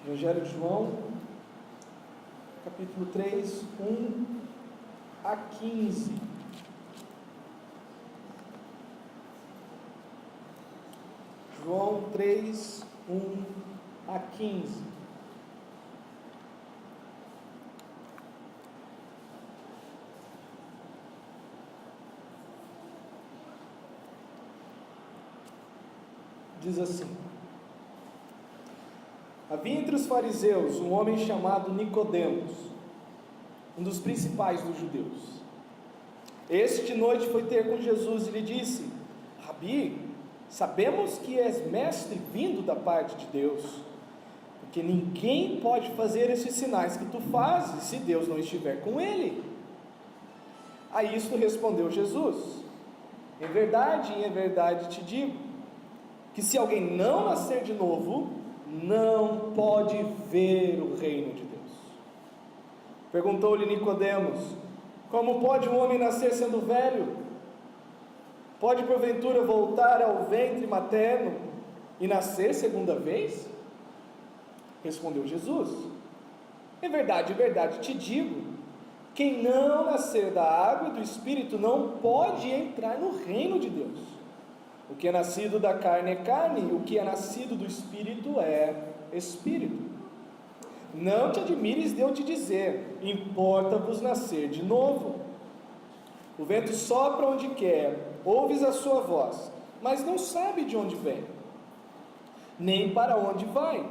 Evangelho de João, capítulo 3, 1 a 15. João 3, 1 a 15. Diz assim: havia entre os fariseus um homem chamado Nicodemos, um dos principais dos judeus. Este de noite foi ter com Jesus e lhe disse: Rabi, sabemos que és mestre vindo da parte de Deus, porque ninguém pode fazer esses sinais que tu fazes se Deus não estiver com ele. A isto respondeu Jesus: em verdade te digo, que se alguém não nascer de novo, não pode ver o reino de Deus. Perguntou-lhe Nicodemos: como pode um homem nascer sendo velho? Pode porventura voltar ao ventre materno e nascer segunda vez? Respondeu Jesus: em verdade te digo, quem não nascer da água e do Espírito não pode entrar no reino de Deus. O que é nascido da carne é carne, e o que é nascido do Espírito é Espírito. Não te admires de eu te dizer, importa-vos nascer de novo. O vento sopra onde quer, ouves a sua voz, mas não sabe de onde vem, nem para onde vai.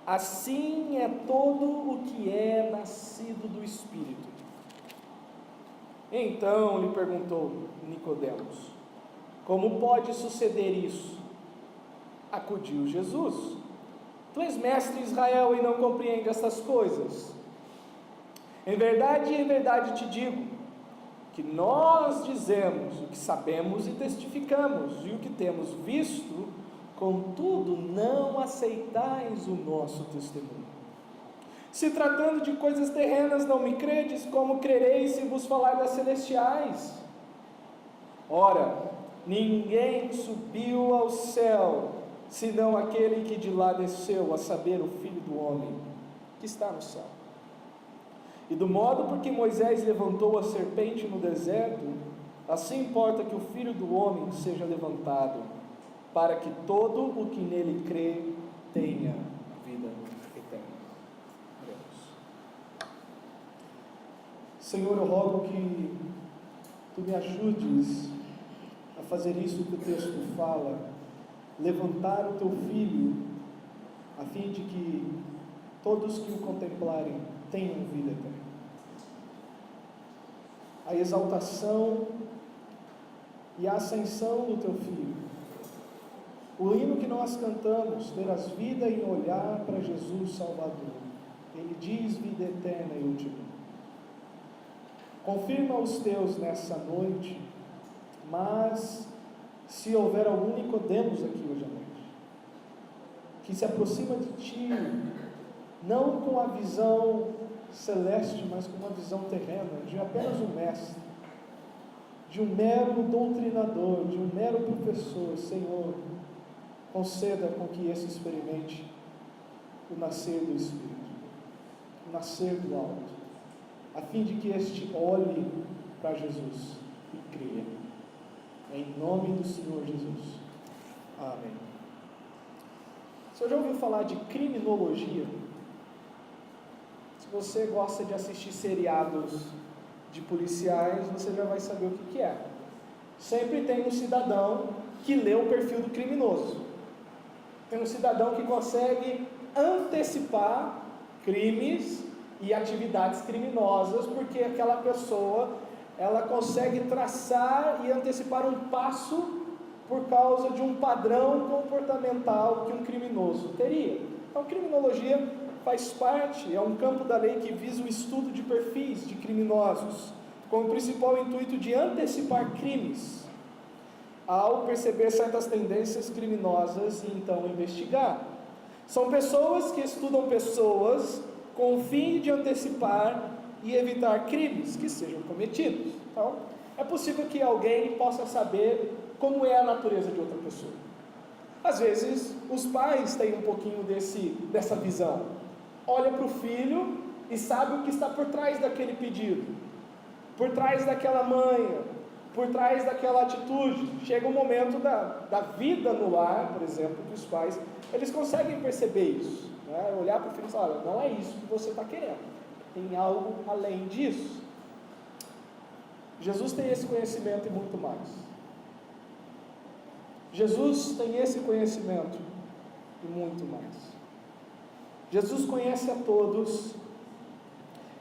Assim é todo o que é nascido do Espírito. Então lhe perguntou Nicodemos: como pode suceder isso? Acudiu Jesus: tu és mestre em Israel e não compreende estas coisas? Em verdade te digo, que nós dizemos o que sabemos e testificamos, e o que temos visto, contudo não aceitais o nosso testemunho. Se tratando de coisas terrenas não me credes, como crereis se vos falar das celestiais? Ora, ninguém subiu ao céu, senão aquele que de lá desceu, a saber, o Filho do Homem, que está no céu. E do modo por que Moisés levantou a serpente no deserto, assim importa que o Filho do Homem seja levantado, para que todo o que nele crê tenha vida eterna. Oremos. Senhor, eu rogo que tu me ajudes a fazer isso que o texto fala, levantar o teu Filho, a fim de que todos que o contemplarem tenham vida eterna. A exaltação e a ascensão do teu Filho, o hino que nós cantamos, terás vida em olhar para Jesus Salvador, ele diz vida eterna eu te dou. Confirma os teus nessa noite, mas se houver algum Nicodemos aqui hoje à noite, que se aproxima de ti, não com a visão celeste, mas com uma visão terrena, de apenas um mestre, de um mero doutrinador, de um mero professor, Senhor, conceda com que esse experimente o nascer do Espírito, o nascer do alto, a fim de que este olhe para Jesus e creia. Em nome do Senhor Jesus. Amém. Você já ouviu falar de criminologia? Se você gosta de assistir seriados de policiais, você já vai saber o que é. Sempre tem um cidadão que lê o perfil do criminoso. Tem um cidadão que consegue antecipar crimes e atividades criminosas, porque aquela pessoa, ela consegue traçar e antecipar um passo por causa de um padrão comportamental que um criminoso teria. Então, criminologia faz parte, é um campo da lei que visa o estudo de perfis de criminosos, com o principal intuito de antecipar crimes, ao perceber certas tendências criminosas e então investigar. São pessoas que estudam pessoas com o fim de antecipar e evitar crimes que sejam cometidos. Então, é possível que alguém possa saber como é a natureza de outra pessoa. Às vezes, os pais têm um pouquinho dessa visão. Olha para o filho e sabe o que está por trás daquele pedido, por trás daquela manha, por trás daquela atitude. Chega um momento da vida no lar, por exemplo, que os pais, eles conseguem perceber isso, né? Olhar para o filho e falar: olha, não é isso que você está querendo, tem algo além disso. Jesus tem esse conhecimento e muito mais. Jesus tem esse conhecimento e muito mais. Jesus conhece a todos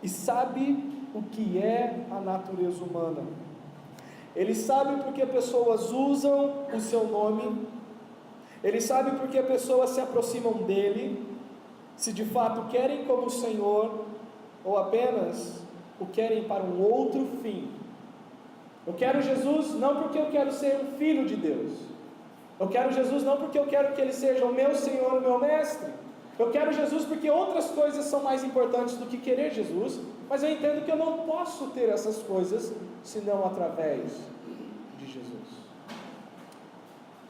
e sabe o que é a natureza humana. Ele sabe porque pessoas usam o seu nome, ele sabe porque pessoas se aproximam dele, se de fato querem como o Senhor ou apenas o querem para um outro fim. Eu quero Jesus não porque eu quero ser um filho de Deus, eu quero Jesus não porque eu quero que Ele seja o meu Senhor, o meu Mestre. Eu quero Jesus porque outras coisas são mais importantes do que querer Jesus, mas eu entendo que eu não posso ter essas coisas senão através de Jesus.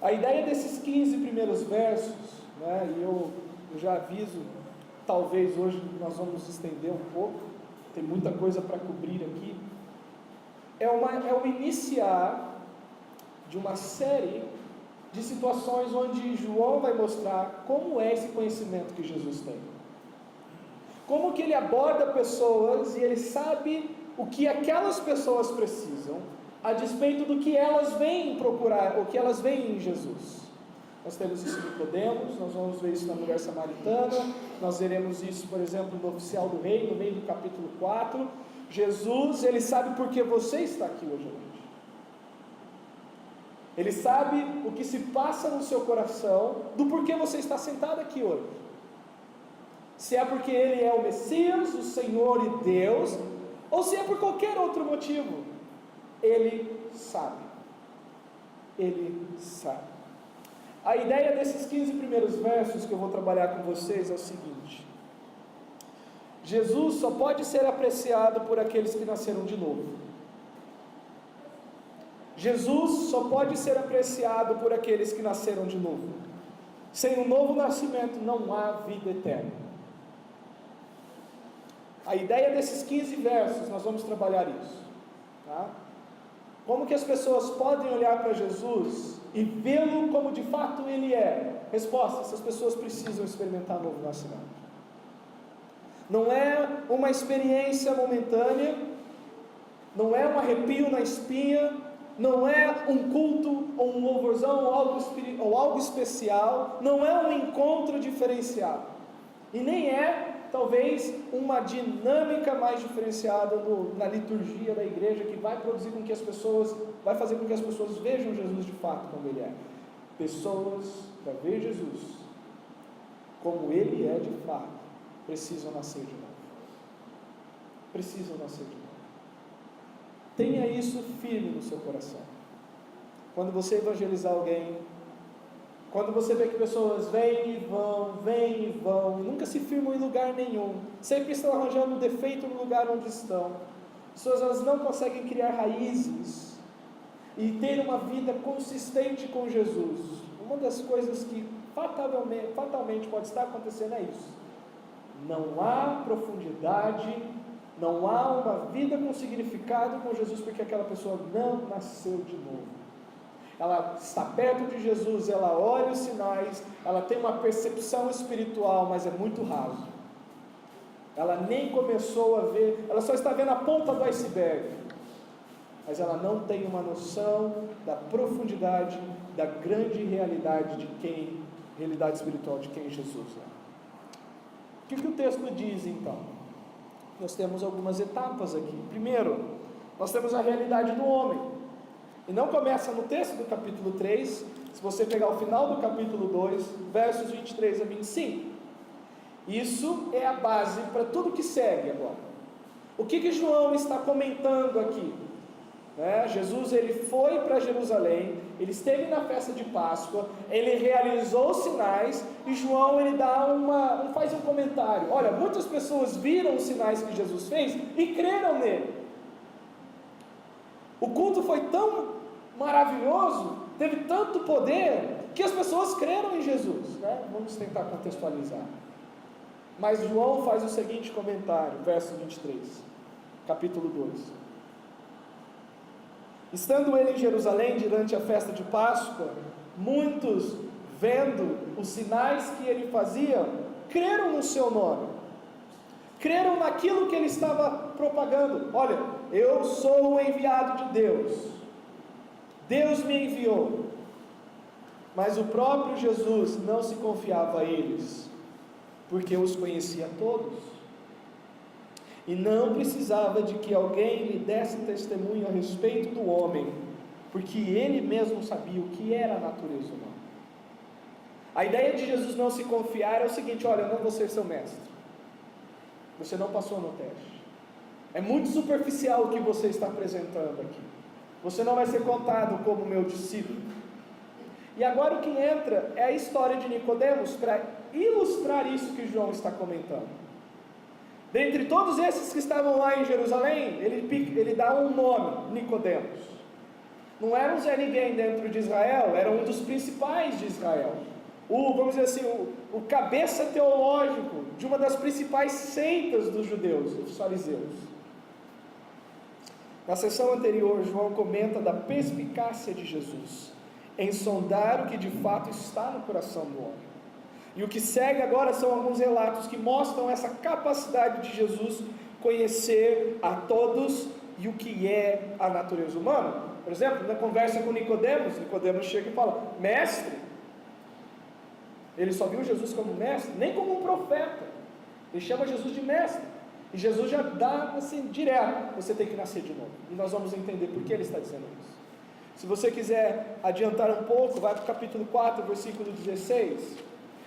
A ideia desses 15 primeiros versos, né, e eu já aviso, talvez hoje nós vamos estender um pouco, tem muita coisa para cobrir aqui, é o iniciar de uma série de situações onde João vai mostrar como é esse conhecimento que Jesus tem. Como que ele aborda pessoas e ele sabe o que aquelas pessoas precisam, a despeito do que elas vêm procurar, o que elas veem em Jesus. Nós temos isso em Nicodemos, nós vamos ver isso na mulher samaritana, nós veremos isso, por exemplo, no oficial do rei, no meio do capítulo 4. Jesus, ele sabe por que você está aqui hoje à noite. Ele sabe o que se passa no seu coração, do porquê você está sentado aqui hoje. Se é porque Ele é o Messias, o Senhor e Deus, ou se é por qualquer outro motivo. Ele sabe. Ele sabe. A ideia desses 15 primeiros versos que eu vou trabalhar com vocês é o seguinte: Jesus só pode ser apreciado por aqueles que nasceram de novo. Jesus só pode ser apreciado por aqueles que nasceram de novo. Sem um novo nascimento não há vida eterna. A ideia desses 15 versos, nós vamos trabalhar isso, tá? Como que as pessoas podem olhar para Jesus e vê-lo como de fato Ele é? Resposta: essas pessoas precisam experimentar um novo nascimento. Não é uma experiência momentânea, não é um arrepio na espinha, não é um culto ou um louvorzão ou algo especial, não é um encontro diferenciado, e nem é talvez uma dinâmica mais diferenciada na liturgia da igreja, que vai produzir com que as pessoas, vai fazer com que as pessoas vejam Jesus de fato como Ele é. Pessoas, para ver Jesus como Ele é de fato, precisam nascer de novo. Precisam nascer de novo. Tenha isso firme no seu coração. Quando você evangelizar alguém, quando você vê que pessoas vêm e vão, e nunca se firmam em lugar nenhum, sempre estão arranjando um defeito no lugar onde estão, pessoas, elas não conseguem criar raízes e ter uma vida consistente com Jesus. Uma das coisas que fatalmente pode estar acontecendo é isso: não há profundidade, não há uma vida com significado com Jesus, porque aquela pessoa não nasceu de novo. Ela está perto de Jesus, ela olha os sinais, ela tem uma percepção espiritual, mas é muito raso. Ela nem começou a ver, ela só está vendo a ponta do iceberg, mas ela não tem uma noção da profundidade, da grande realidade realidade espiritual de quem Jesus é. O que o texto diz então? Nós temos algumas etapas aqui. Primeiro, nós temos a realidade do homem. E não começa no texto do capítulo 3, se você pegar o final do capítulo 2, versos 23 a 25. Isso é a base para tudo que segue agora. O que João está comentando aqui? Jesus, ele foi para Jerusalém, ele esteve na festa de Páscoa, ele realizou sinais, e João ele faz um comentário. Olha, muitas pessoas viram os sinais que Jesus fez e creram nele. O culto foi tão maravilhoso, teve tanto poder, que as pessoas creram em Jesus, né? Vamos tentar contextualizar. Mas João faz o seguinte comentário, verso 23, capítulo 2. Estando ele em Jerusalém durante a festa de Páscoa, muitos, vendo os sinais que ele fazia, creram no seu nome, creram naquilo que ele estava propagando. Olha, eu sou o enviado de Deus, Deus me enviou. Mas o próprio Jesus não se confiava a eles, porque os conhecia todos, e não precisava de que alguém lhe desse testemunho a respeito do homem, porque ele mesmo sabia o que era a natureza humana. A ideia de Jesus não se confiar é o seguinte: olha, eu não vou ser seu mestre, você não passou no teste, é muito superficial o que você está apresentando aqui, você não vai ser contado como meu discípulo. E agora o que entra é a história de Nicodemos, para ilustrar isso que João está comentando. Dentre todos esses que estavam lá em Jerusalém, ele dá um nome, Nicodemos. Não era um Zé Ninguém dentro de Israel, era um dos principais de Israel. Vamos dizer assim, o cabeça teológico de uma das principais seitas dos judeus, os fariseus. Na sessão anterior, João comenta da perspicácia de Jesus em sondar o que de fato está no coração do homem. E o que segue agora são alguns relatos que mostram essa capacidade de Jesus conhecer a todos e o que é a natureza humana. Por exemplo, na conversa com Nicodemos chega e fala: mestre. Ele só viu Jesus como mestre, nem como um profeta. Ele chama Jesus de mestre. E Jesus já dá assim direto: você tem que nascer de novo. E nós vamos entender por que ele está dizendo isso. Se você quiser adiantar um pouco, vai para o capítulo 4, versículo 16.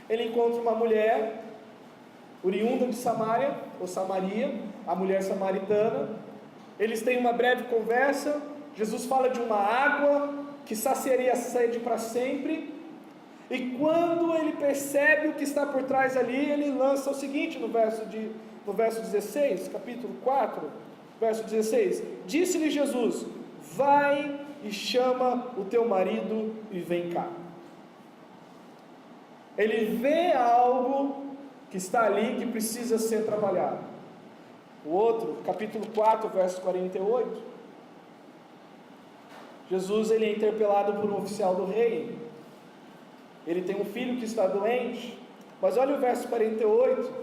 Ele encontra uma mulher oriunda de Samaria, ou Samaria, a mulher samaritana. Eles têm uma breve conversa. Jesus fala de uma água que saciaria a sede para sempre. E quando ele percebe o que está por trás ali, ele lança o seguinte no verso 16, capítulo 4, verso 16: disse-lhe Jesus: vai e chama o teu marido e vem cá. Ele vê algo que está ali que precisa ser trabalhado. O outro, capítulo 4, verso 48, Jesus ele é interpelado por um oficial do rei. Ele tem um filho que está doente, mas olha o verso 48.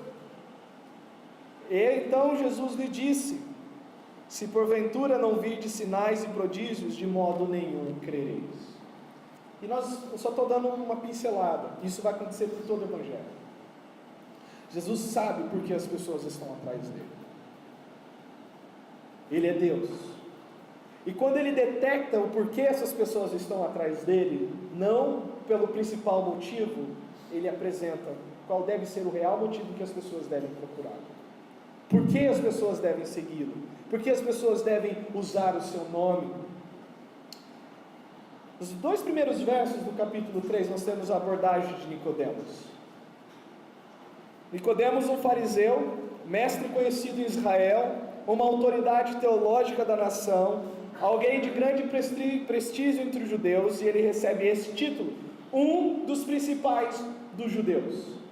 E então Jesus lhe disse: se porventura não virdes sinais e prodígios, de modo nenhum crereis. E eu só estou dando uma pincelada. Isso vai acontecer por todo o Evangelho. Jesus sabe por que as pessoas estão atrás dele. Ele é Deus. E quando ele detecta o porquê essas pessoas estão atrás dele, não pelo principal motivo, ele apresenta qual deve ser o real motivo que as pessoas devem procurar. Por que as pessoas devem segui-lo? Por que as pessoas devem usar o seu nome? Nos 2 primeiros versos do capítulo 3, nós temos a abordagem de Nicodemos. Nicodemos, um fariseu, mestre conhecido em Israel, uma autoridade teológica da nação, alguém de grande prestígio entre os judeus, e ele recebe esse título: um dos principais dos judeus.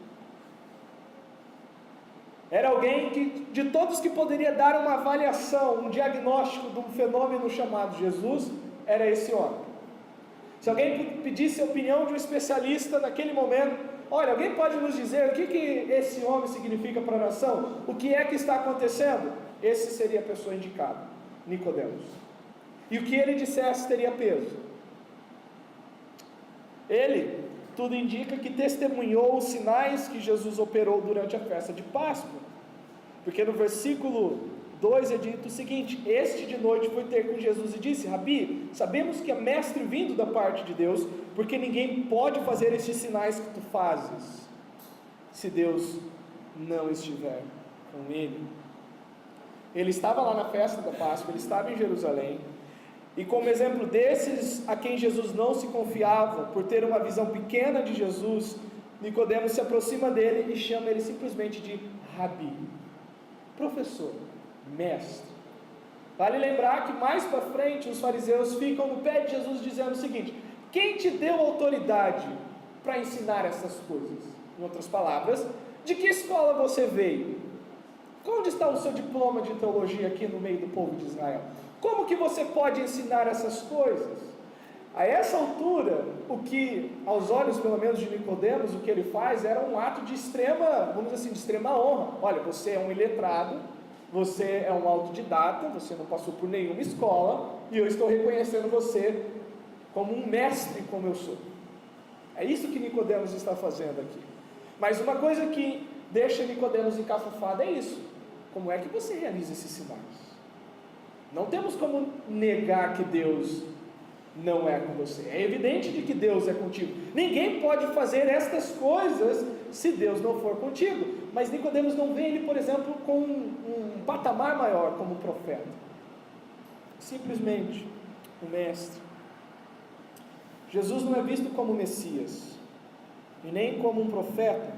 Era alguém que, de todos que poderia dar uma avaliação, um diagnóstico de um fenômeno chamado Jesus, era esse homem. Se alguém pedisse a opinião de um especialista naquele momento: olha, alguém pode nos dizer o que esse homem significa para a nação? O que é que está acontecendo? Esse seria a pessoa indicada, Nicodemos. E o que ele dissesse teria peso. Ele, tudo indica que testemunhou os sinais que Jesus operou durante a festa de Páscoa. Porque no versículo 2 é dito o seguinte: este de noite foi ter com Jesus e disse: Rabi, sabemos que é mestre vindo da parte de Deus, porque ninguém pode fazer estes sinais que tu fazes, se Deus não estiver com ele. Ele estava lá na festa da Páscoa, ele estava em Jerusalém, e como exemplo desses a quem Jesus não se confiava, por ter uma visão pequena de Jesus, Nicodemos se aproxima dele e chama ele simplesmente de Rabi, professor, mestre. Vale lembrar que mais para frente os fariseus ficam no pé de Jesus dizendo o seguinte: Quem te deu autoridade para ensinar essas coisas? Em outras palavras, de que escola você veio? Onde está o seu diploma de teologia aqui no meio do povo de Israel? Como que você pode ensinar essas coisas? A essa altura, o que, aos olhos pelo menos de Nicodemos, o que ele faz era um ato de extrema, vamos dizer assim, de extrema honra. Olha, você é um iletrado, você é um autodidata, você não passou por nenhuma escola, e eu estou reconhecendo você como um mestre como eu sou. É isso que Nicodemos está fazendo aqui. Mas uma coisa que deixa Nicodemos encafufado é isso. Como é que você realiza esses sinais? Não temos como negar que Deus não é com você. É evidente de que Deus é contigo. Ninguém pode fazer estas coisas se Deus não for contigo. Mas Nicodemos não vê ele, por exemplo, com um patamar maior como profeta. Simplesmente um mestre. Jesus não é visto como Messias, e nem como um profeta,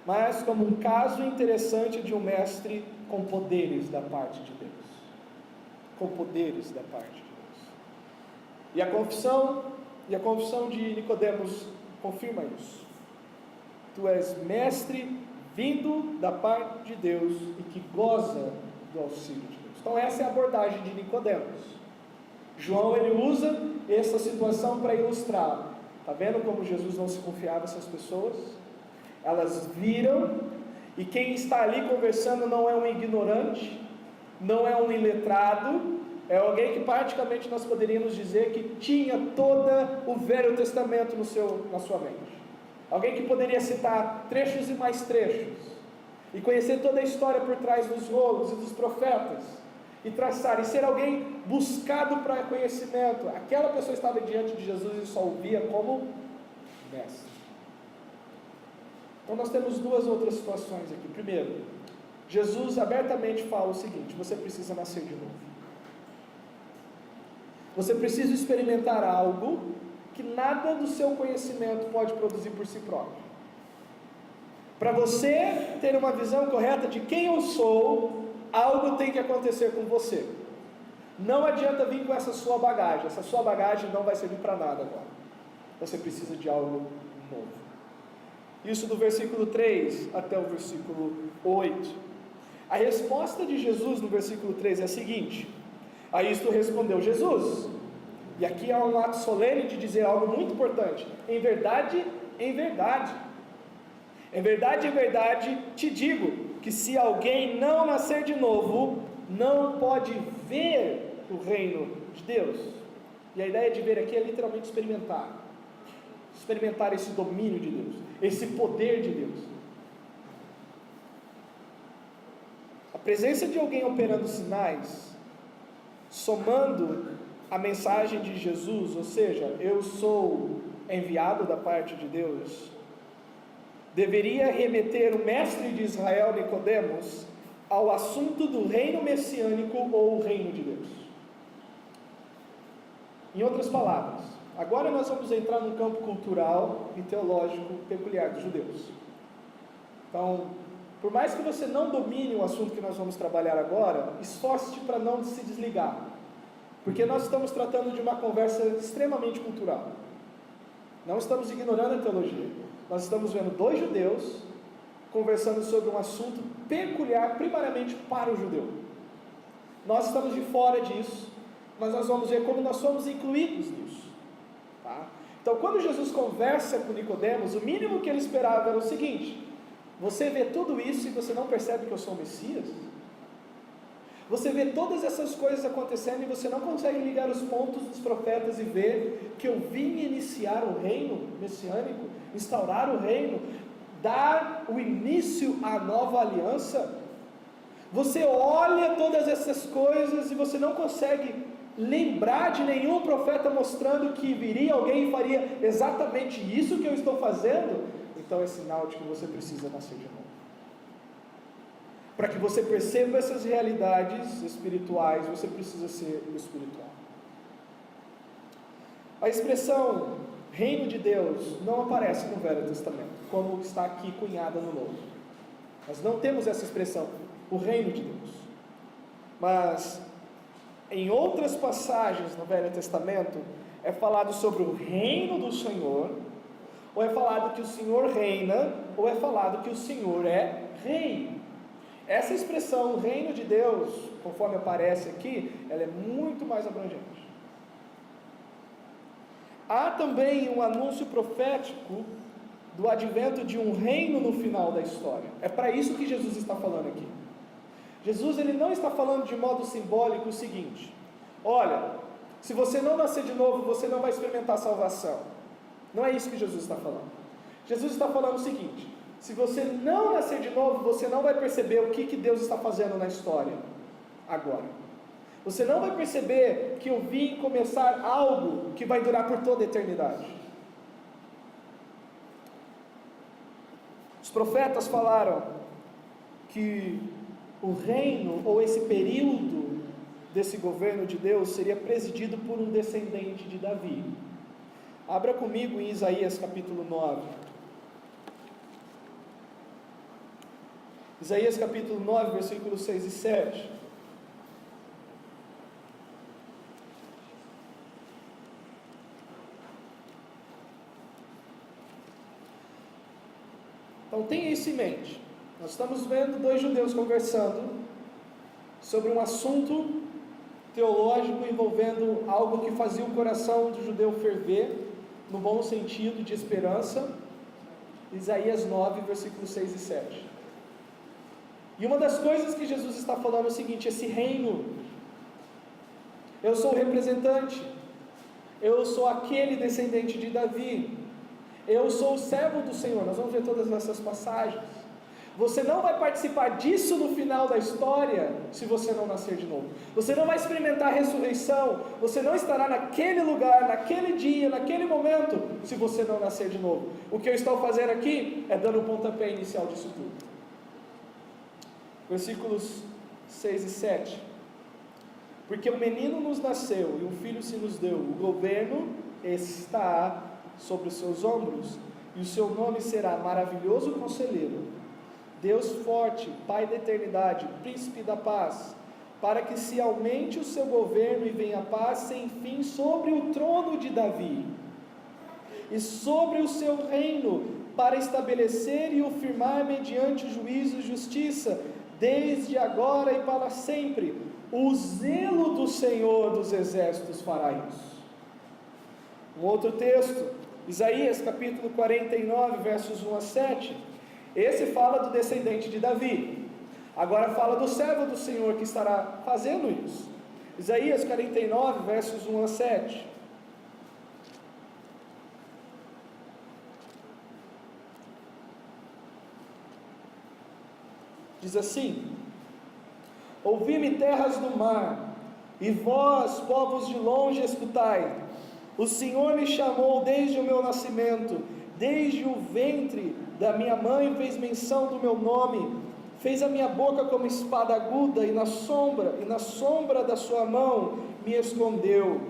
mas como um caso interessante de um mestre com poderes da parte de Deus. Com poderes da parte de Deus. E a confissão de Nicodemos confirma isso. Tu és mestre vindo da parte de Deus e que goza do auxílio de Deus. Então essa é a abordagem de Nicodemos. João ele usa essa situação para ilustrar. Está vendo como Jesus não se confiava nessas pessoas? Elas viram, e quem está ali conversando não é um ignorante, não é um iletrado, é alguém que praticamente nós poderíamos dizer que tinha todo o Velho Testamento na sua mente. Alguém que poderia citar trechos e mais trechos, e conhecer toda a história por trás dos rolos e dos profetas, e traçar, e ser alguém buscado para conhecimento. Aquela pessoa estava diante de Jesus e só ouvia como mestre. Então nós temos duas outras situações aqui. Primeiro, Jesus abertamente fala o seguinte: você precisa nascer de novo. Você precisa experimentar algo que nada do seu conhecimento pode produzir por si próprio. Para você ter uma visão correta de quem eu sou, algo tem que acontecer com você. Não adianta vir com essa sua bagagem. Essa sua bagagem não vai servir para nada agora. Você precisa de algo novo. Isso do versículo 3 até o versículo 8. A resposta de Jesus no versículo 3 é a seguinte: a isto respondeu Jesus. E aqui há um ato solene de dizer algo muito importante. Em verdade, em verdade, em verdade te digo, que se alguém não nascer de novo, não pode ver o reino de Deus. E a ideia de ver aqui é literalmente experimentar esse domínio de Deus, esse poder de Deus. A presença de alguém operando sinais, somando a mensagem de Jesus, ou seja, eu sou enviado da parte de Deus, deveria remeter o mestre de Israel, Nicodemos, ao assunto do reino messiânico ou o reino de Deus. Em outras palavras, agora nós vamos entrar num campo cultural e teológico peculiar dos judeus. Então, por mais que você não domine o assunto que nós vamos trabalhar agora, esforce-te para não se desligar, porque nós estamos tratando de uma conversa extremamente cultural. Não estamos ignorando a teologia. Nós estamos vendo dois judeus conversando sobre um assunto peculiar, primariamente para o judeu. Nós estamos de fora disso, mas nós vamos ver como nós somos incluídos nisso. Tá? Então, quando Jesus conversa com Nicodemos, o mínimo que ele esperava era o seguinte: você vê tudo isso e você não percebe que eu sou o Messias? Você vê todas essas coisas acontecendo e você não consegue ligar os pontos dos profetas e ver que eu vim iniciar o reino messiânico, instaurar o reino, dar o início à nova aliança? Você olha todas essas coisas e você não consegue lembrar de nenhum profeta mostrando que viria alguém e faria exatamente isso que eu estou fazendo? Então é sinal de que você precisa nascer de novo. Para que você perceba essas realidades espirituais, você precisa ser espiritual. A expressão reino de Deus não aparece no Velho Testamento, como está aqui cunhada no Novo. Nós não temos essa expressão, o reino de Deus. Mas em outras passagens no Velho Testamento, É falado sobre o reino do Senhor, ou é falado que o Senhor reina, ou é falado que o Senhor é rei? Essa expressão, reino de Deus, conforme aparece aqui, ela é muito mais abrangente. Há também um anúncio profético do advento de um reino no final da história. É para isso que Jesus está falando aqui. Jesus, ele não está falando de modo simbólico o seguinte: olha, se você não nascer de novo, você não vai experimentar salvação. Não é isso que Jesus está falando. Jesus está falando o seguinte: se você não nascer de novo, você não vai perceber o que Deus está fazendo na história agora. Você não vai perceber que eu vim começar algo que vai durar por toda a eternidade. Os profetas falaram que o reino, ou esse período desse governo de Deus, seria presidido por um descendente de Davi. Abra comigo em Isaías capítulo 9. Isaías capítulo 9, versículos 6 e 7. Então tenha isso em mente. Nós estamos vendo dois judeus conversando sobre um assunto teológico envolvendo algo que fazia o coração do judeu ferver, no bom sentido de esperança. Isaías 9, versículos 6 e 7. E uma das coisas que Jesus está falando é o seguinte: esse reino, eu sou o representante, eu sou aquele descendente de Davi, eu sou o servo do Senhor. Nós vamos ver todas essas passagens. Você não vai participar disso no final da história se você não nascer de novo. Você não vai experimentar a ressurreição, você não estará naquele lugar, naquele dia, naquele momento, se você não nascer de novo. O que eu estou fazendo aqui é dando o pontapé inicial disso tudo. Versículos 6 e 7. Porque um menino nos nasceu e um filho se nos deu, o governo está sobre os seus ombros, e o seu nome será Maravilhoso Conselheiro, Deus Forte, Pai da Eternidade, Príncipe da Paz, para que se aumente o seu governo e venha a paz sem fim sobre o trono de Davi, e sobre o seu reino, para estabelecer e o firmar mediante juízo e justiça, desde agora e para sempre. O zelo do Senhor dos Exércitos fará isso. Um outro texto, Isaías capítulo 49, versos 1 a 7, esse fala do descendente de Davi, agora fala do servo do Senhor que estará fazendo isso. Isaías 49, versos 1 a 7, diz assim: ouvi-me terras do mar, e vós, povos de longe, escutai. O Senhor me chamou desde o meu nascimento, desde o ventre da minha mãe fez menção do meu nome, fez a minha boca como espada aguda, e na sombra da sua mão me escondeu,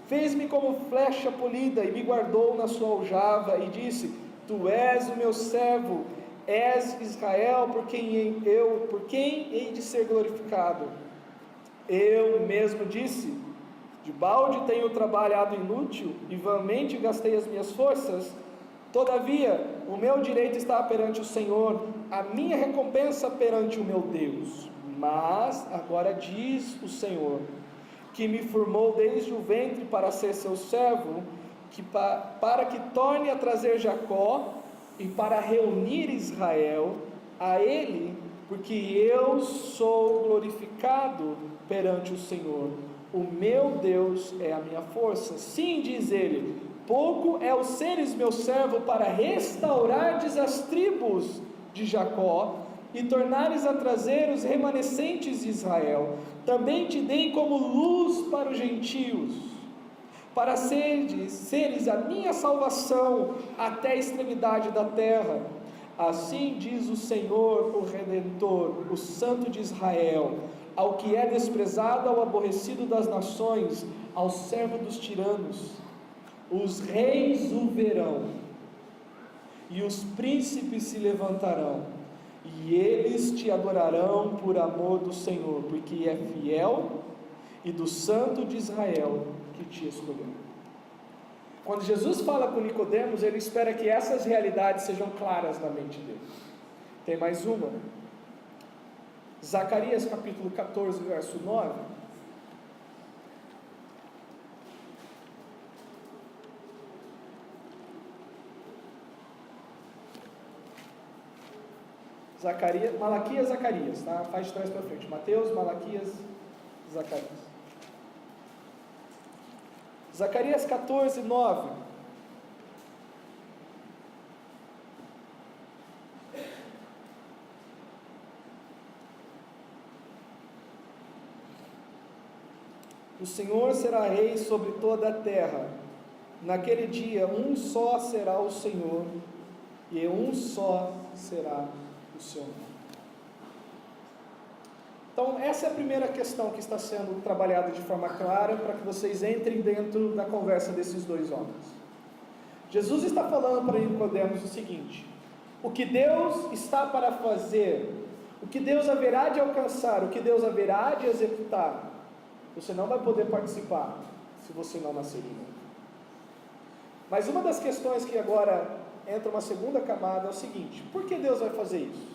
fez-me como flecha polida, e me guardou na sua aljava, e disse: tu és o meu servo, és Israel, por quem hei de ser glorificado. Eu mesmo disse: de balde tenho trabalhado inútil, e vãmente gastei as minhas forças. Todavia, o meu direito está perante o Senhor, a minha recompensa perante o meu Deus. Mas, agora diz o Senhor, que me formou desde o ventre para ser seu servo, para que torne a trazer Jacó, e para reunir Israel a ele, porque eu sou glorificado perante o Senhor. O meu Deus é a minha força. Sim, diz ele, pouco é o seres meu servo para restaurares as tribos de Jacó e tornares a trazer os remanescentes de Israel. Também te dei como luz para os gentios, para seres a minha salvação até a extremidade da terra. Assim diz o Senhor, o Redentor, o Santo de Israel, ao que é desprezado, ao aborrecido das nações, ao servo dos tiranos: os reis o verão, e os príncipes se levantarão, e eles te adorarão por amor do Senhor, porque é fiel, e do Santo de Israel que te escolheu. Quando Jesus fala com Nicodemos, ele espera que essas realidades sejam claras na mente dele. Tem mais uma. Zacarias capítulo 14, verso 9. Malaquias, Zacarias, tá? Faz de trás para frente. Mateus, Malaquias, Zacarias. Zacarias 14, 9. O Senhor será rei sobre toda a terra. Naquele dia, um só será o Senhor, e um só será o seu nome. Então, essa é a primeira questão que está sendo trabalhada de forma clara, para que vocês entrem dentro da conversa desses dois homens. Jesus está falando para Nicodemos o seguinte: o que Deus está para fazer, o que Deus haverá de alcançar, o que Deus haverá de executar, você não vai poder participar se você não nascer de novo. Mas uma das questões que agora entra uma segunda camada é o seguinte: por que Deus vai fazer isso?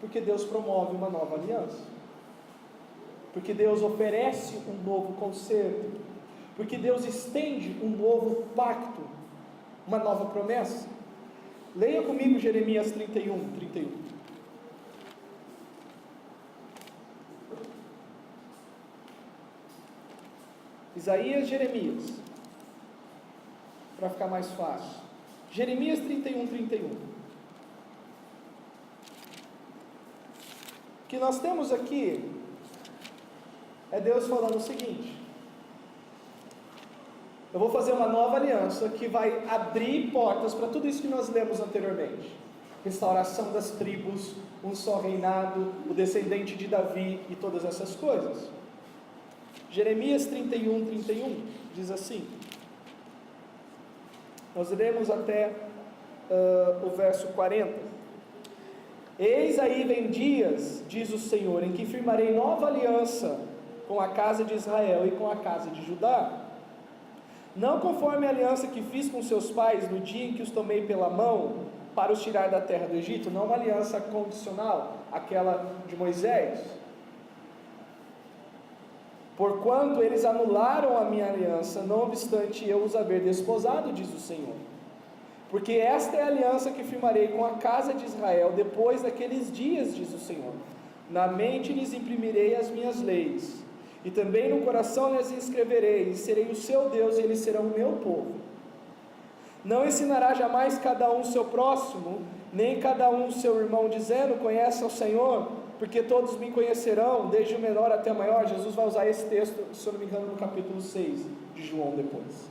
Porque Deus promove uma nova aliança, porque Deus oferece um novo concerto, porque Deus estende um novo pacto, uma nova promessa. Leia comigo Jeremias 31. Isaías, Jeremias, para ficar mais fácil. Jeremias 31. O que nós temos aqui é Deus falando o seguinte: eu vou fazer uma nova aliança que vai abrir portas para tudo isso que nós lemos anteriormente. Restauração das tribos, um só reinado, o descendente de Davi e todas essas coisas. Jeremias 31 diz assim, nós iremos até o verso 40. Eis aí vem dias, diz o Senhor, em que firmarei nova aliança com a casa de Israel e com a casa de Judá, não conforme a aliança que fiz com seus pais no dia em que os tomei pela mão para os tirar da terra do Egito, não uma aliança condicional, aquela de Moisés, porquanto eles anularam a minha aliança, não obstante eu os haver desposado, diz o Senhor. Porque esta é a aliança que firmarei com a casa de Israel depois daqueles dias, diz o Senhor. Na mente lhes imprimirei as minhas leis, e também no coração lhes escreverei, e serei o seu Deus, e eles serão o meu povo. Não ensinará jamais cada um seu próximo, nem cada um seu irmão, dizendo, conhece ao Senhor, porque todos me conhecerão, desde o menor até o maior. Jesus vai usar esse texto, se eu não me engano, no capítulo 6 de João depois.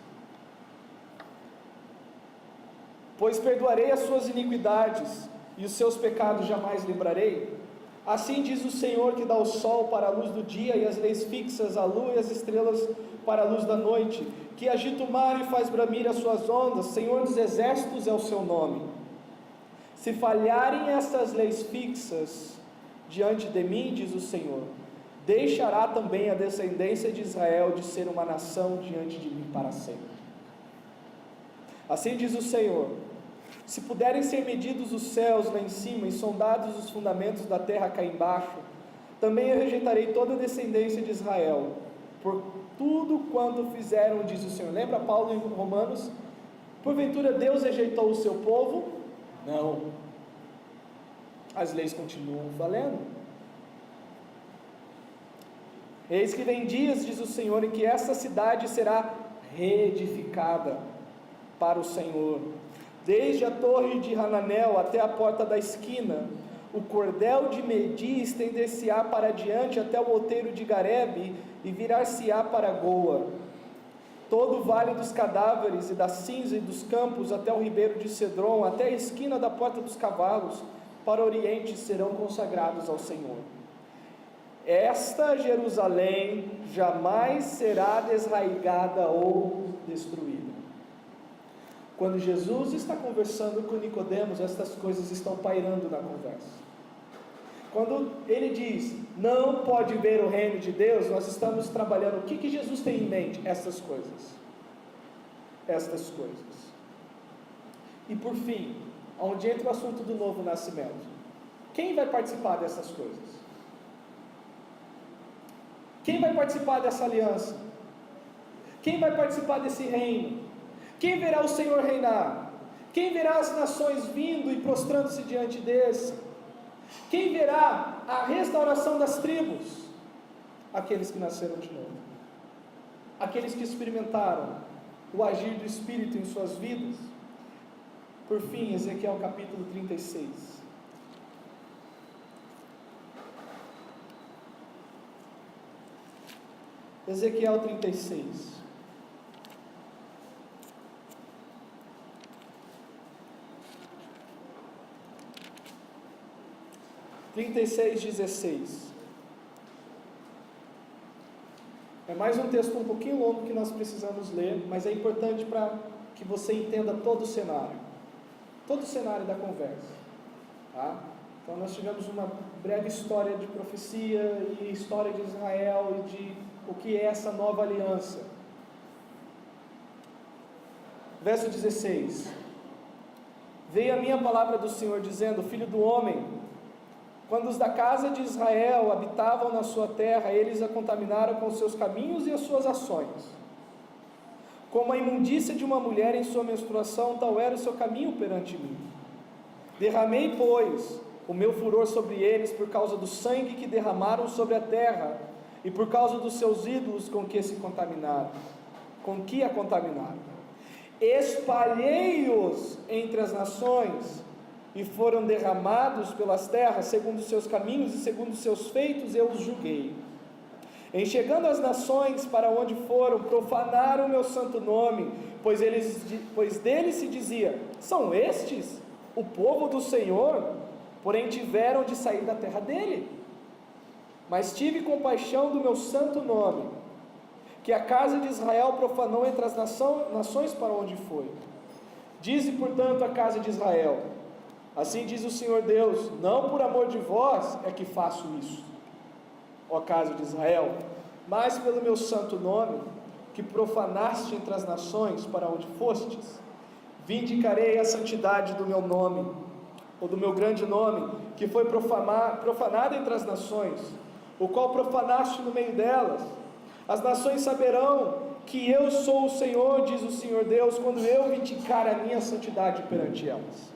Pois perdoarei as suas iniquidades, e os seus pecados jamais lembrarei. Assim diz o Senhor, que dá o sol para a luz do dia, e as leis fixas, a lua e as estrelas para a luz da noite, que agita o mar e faz bramir as suas ondas. Senhor dos exércitos é o seu nome. Se falharem estas leis fixas diante de mim, diz o Senhor, deixará também a descendência de Israel de ser uma nação diante de mim para sempre. Assim diz o Senhor: se puderem ser medidos os céus lá em cima e sondados os fundamentos da terra cá embaixo, também eu rejeitarei toda a descendência de Israel, por tudo quanto fizeram, diz o Senhor. Lembra Paulo em Romanos? Porventura Deus rejeitou o seu povo? Não. As leis continuam valendo. Eis que vem dias, diz o Senhor, em que esta cidade será reedificada para o Senhor, desde a torre de Hananel até a porta da esquina. O cordel de Medi estender-se-á para diante até o outeiro de Garebe e virar-se-á para Goa. Todo o vale dos cadáveres e da cinza e dos campos até o ribeiro de Cedron, até a esquina da porta dos cavalos, para o oriente serão consagrados ao Senhor. Esta Jerusalém jamais será desraigada ou destruída. Quando Jesus está conversando com Nicodemos, estas coisas estão pairando na conversa. Quando ele diz, não pode ver o reino de Deus, nós estamos trabalhando, o que Jesus tem em mente? Essas coisas. estas coisas. E por fim, onde entra o assunto do novo nascimento. Quem vai participar dessas coisas? Quem vai participar dessa aliança? Quem vai participar desse reino? Quem verá o Senhor reinar? Quem verá as nações vindo e prostrando-se diante desse? Quem verá a restauração das tribos? Aqueles que nasceram de novo. Aqueles que experimentaram o agir do Espírito em suas vidas. Por fim, Ezequiel capítulo 36. Ezequiel 36. É mais um texto um pouquinho longo que nós precisamos ler, mas é importante para que você entenda todo o cenário da conversa, tá? Então nós tivemos uma breve história de profecia e história de Israel e de o que é essa nova aliança. Verso 16: Veio a minha palavra do Senhor dizendo: Filho do homem, quando os da casa de Israel habitavam na sua terra, eles a contaminaram com os seus caminhos e as suas ações. Como a imundícia de uma mulher em sua menstruação, tal era o seu caminho perante mim. Derramei, pois, o meu furor sobre eles por causa do sangue que derramaram sobre a terra e por causa dos seus ídolos com que a contaminaram. Espalhei-os entre as nações e foram derramados pelas terras, segundo os seus caminhos e segundo os seus feitos, eu os julguei. Em chegando as nações para onde foram, profanaram o meu santo nome, pois deles se dizia: são estes o povo do Senhor? Porém tiveram de sair da terra dele. Mas tive compaixão do meu santo nome, que a casa de Israel profanou entre as nações para onde foi. Dize, portanto, a casa de Israel: assim diz o Senhor Deus, não por amor de vós é que faço isso, ó casa de Israel, mas pelo meu santo nome, que profanaste entre as nações para onde fostes. Vindicarei a santidade do meu nome, ou do meu grande nome, que foi profanado entre as nações, o qual profanaste no meio delas. As nações saberão que eu sou o Senhor, diz o Senhor Deus, quando eu vindicar a minha santidade perante elas.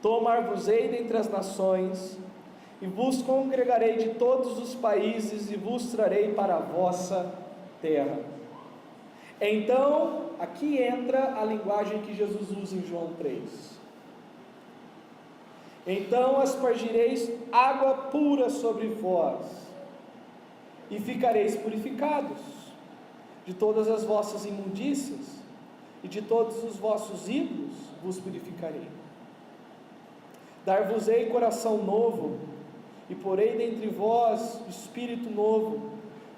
Tomar-vos-ei dentre as nações, e vos congregarei de todos os países, e vos trarei para a vossa terra. Então, aqui entra a linguagem que Jesus usa em João 3. Então aspergireis água pura sobre vós, e ficareis purificados de todas as vossas imundícias, e de todos os vossos ídolos vos purificarei. Dar-vos-ei coração novo, e porei dentre vós espírito novo.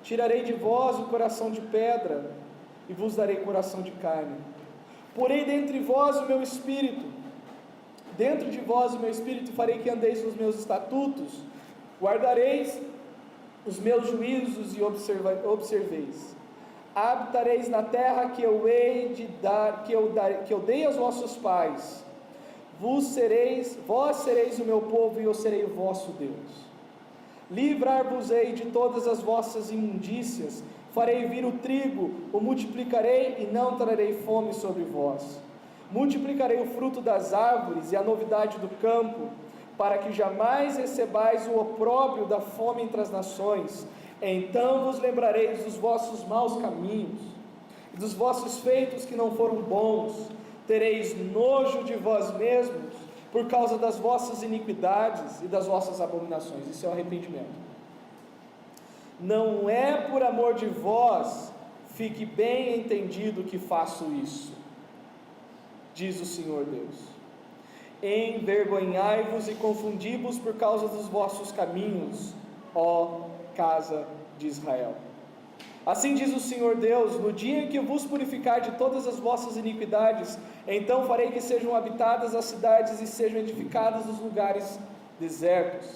Tirarei de vós o coração de pedra, e vos darei coração de carne. Porei dentre vós o meu espírito, dentro de vós o meu espírito, farei que andeis nos meus estatutos, guardareis os meus juízos e observeis. Habitareis na terra que eu hei de dar, que eu dei aos vossos pais. Vós sereis o meu povo, e eu serei o vosso Deus. Livrar-vos-ei de todas as vossas imundícias, farei vir o trigo, o multiplicarei e não trarei fome sobre vós. Multiplicarei o fruto das árvores e a novidade do campo, para que jamais recebais o opróbrio da fome entre as nações. Então vos lembrareis dos vossos maus caminhos, e dos vossos feitos que não foram bons. Tereis nojo de vós mesmos, por causa das vossas iniquidades e das vossas abominações. Isso é o arrependimento. Não é por amor de vós, fique bem entendido que faço isso, diz o Senhor Deus. Envergonhai-vos e confundi-vos por causa dos vossos caminhos, ó casa de Israel. Assim diz o Senhor Deus: no dia em que eu vos purificar de todas as vossas iniquidades, então farei que sejam habitadas as cidades e sejam edificados os lugares desertos.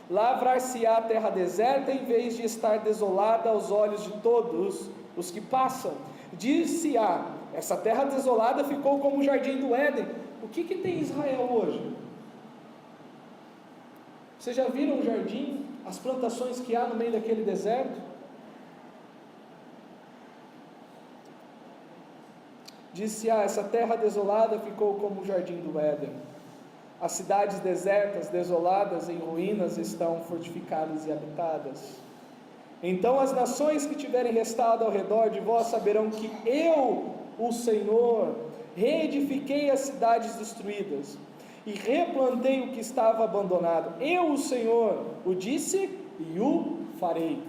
Lavrar-se-á a terra deserta, em vez de estar desolada aos olhos de todos os que passam. Dir-se-á: essa terra desolada ficou como o jardim do Éden. O que tem Israel hoje? Vocês já viram o jardim, as plantações que há no meio daquele deserto? Disse: essa terra desolada ficou como o jardim do Éden. As cidades desertas, desoladas, em ruínas, estão fortificadas e habitadas. Então as nações que tiverem restado ao redor de vós saberão que eu, o Senhor, reedifiquei as cidades destruídas e replantei o que estava abandonado. Eu, o Senhor, o disse e o farei.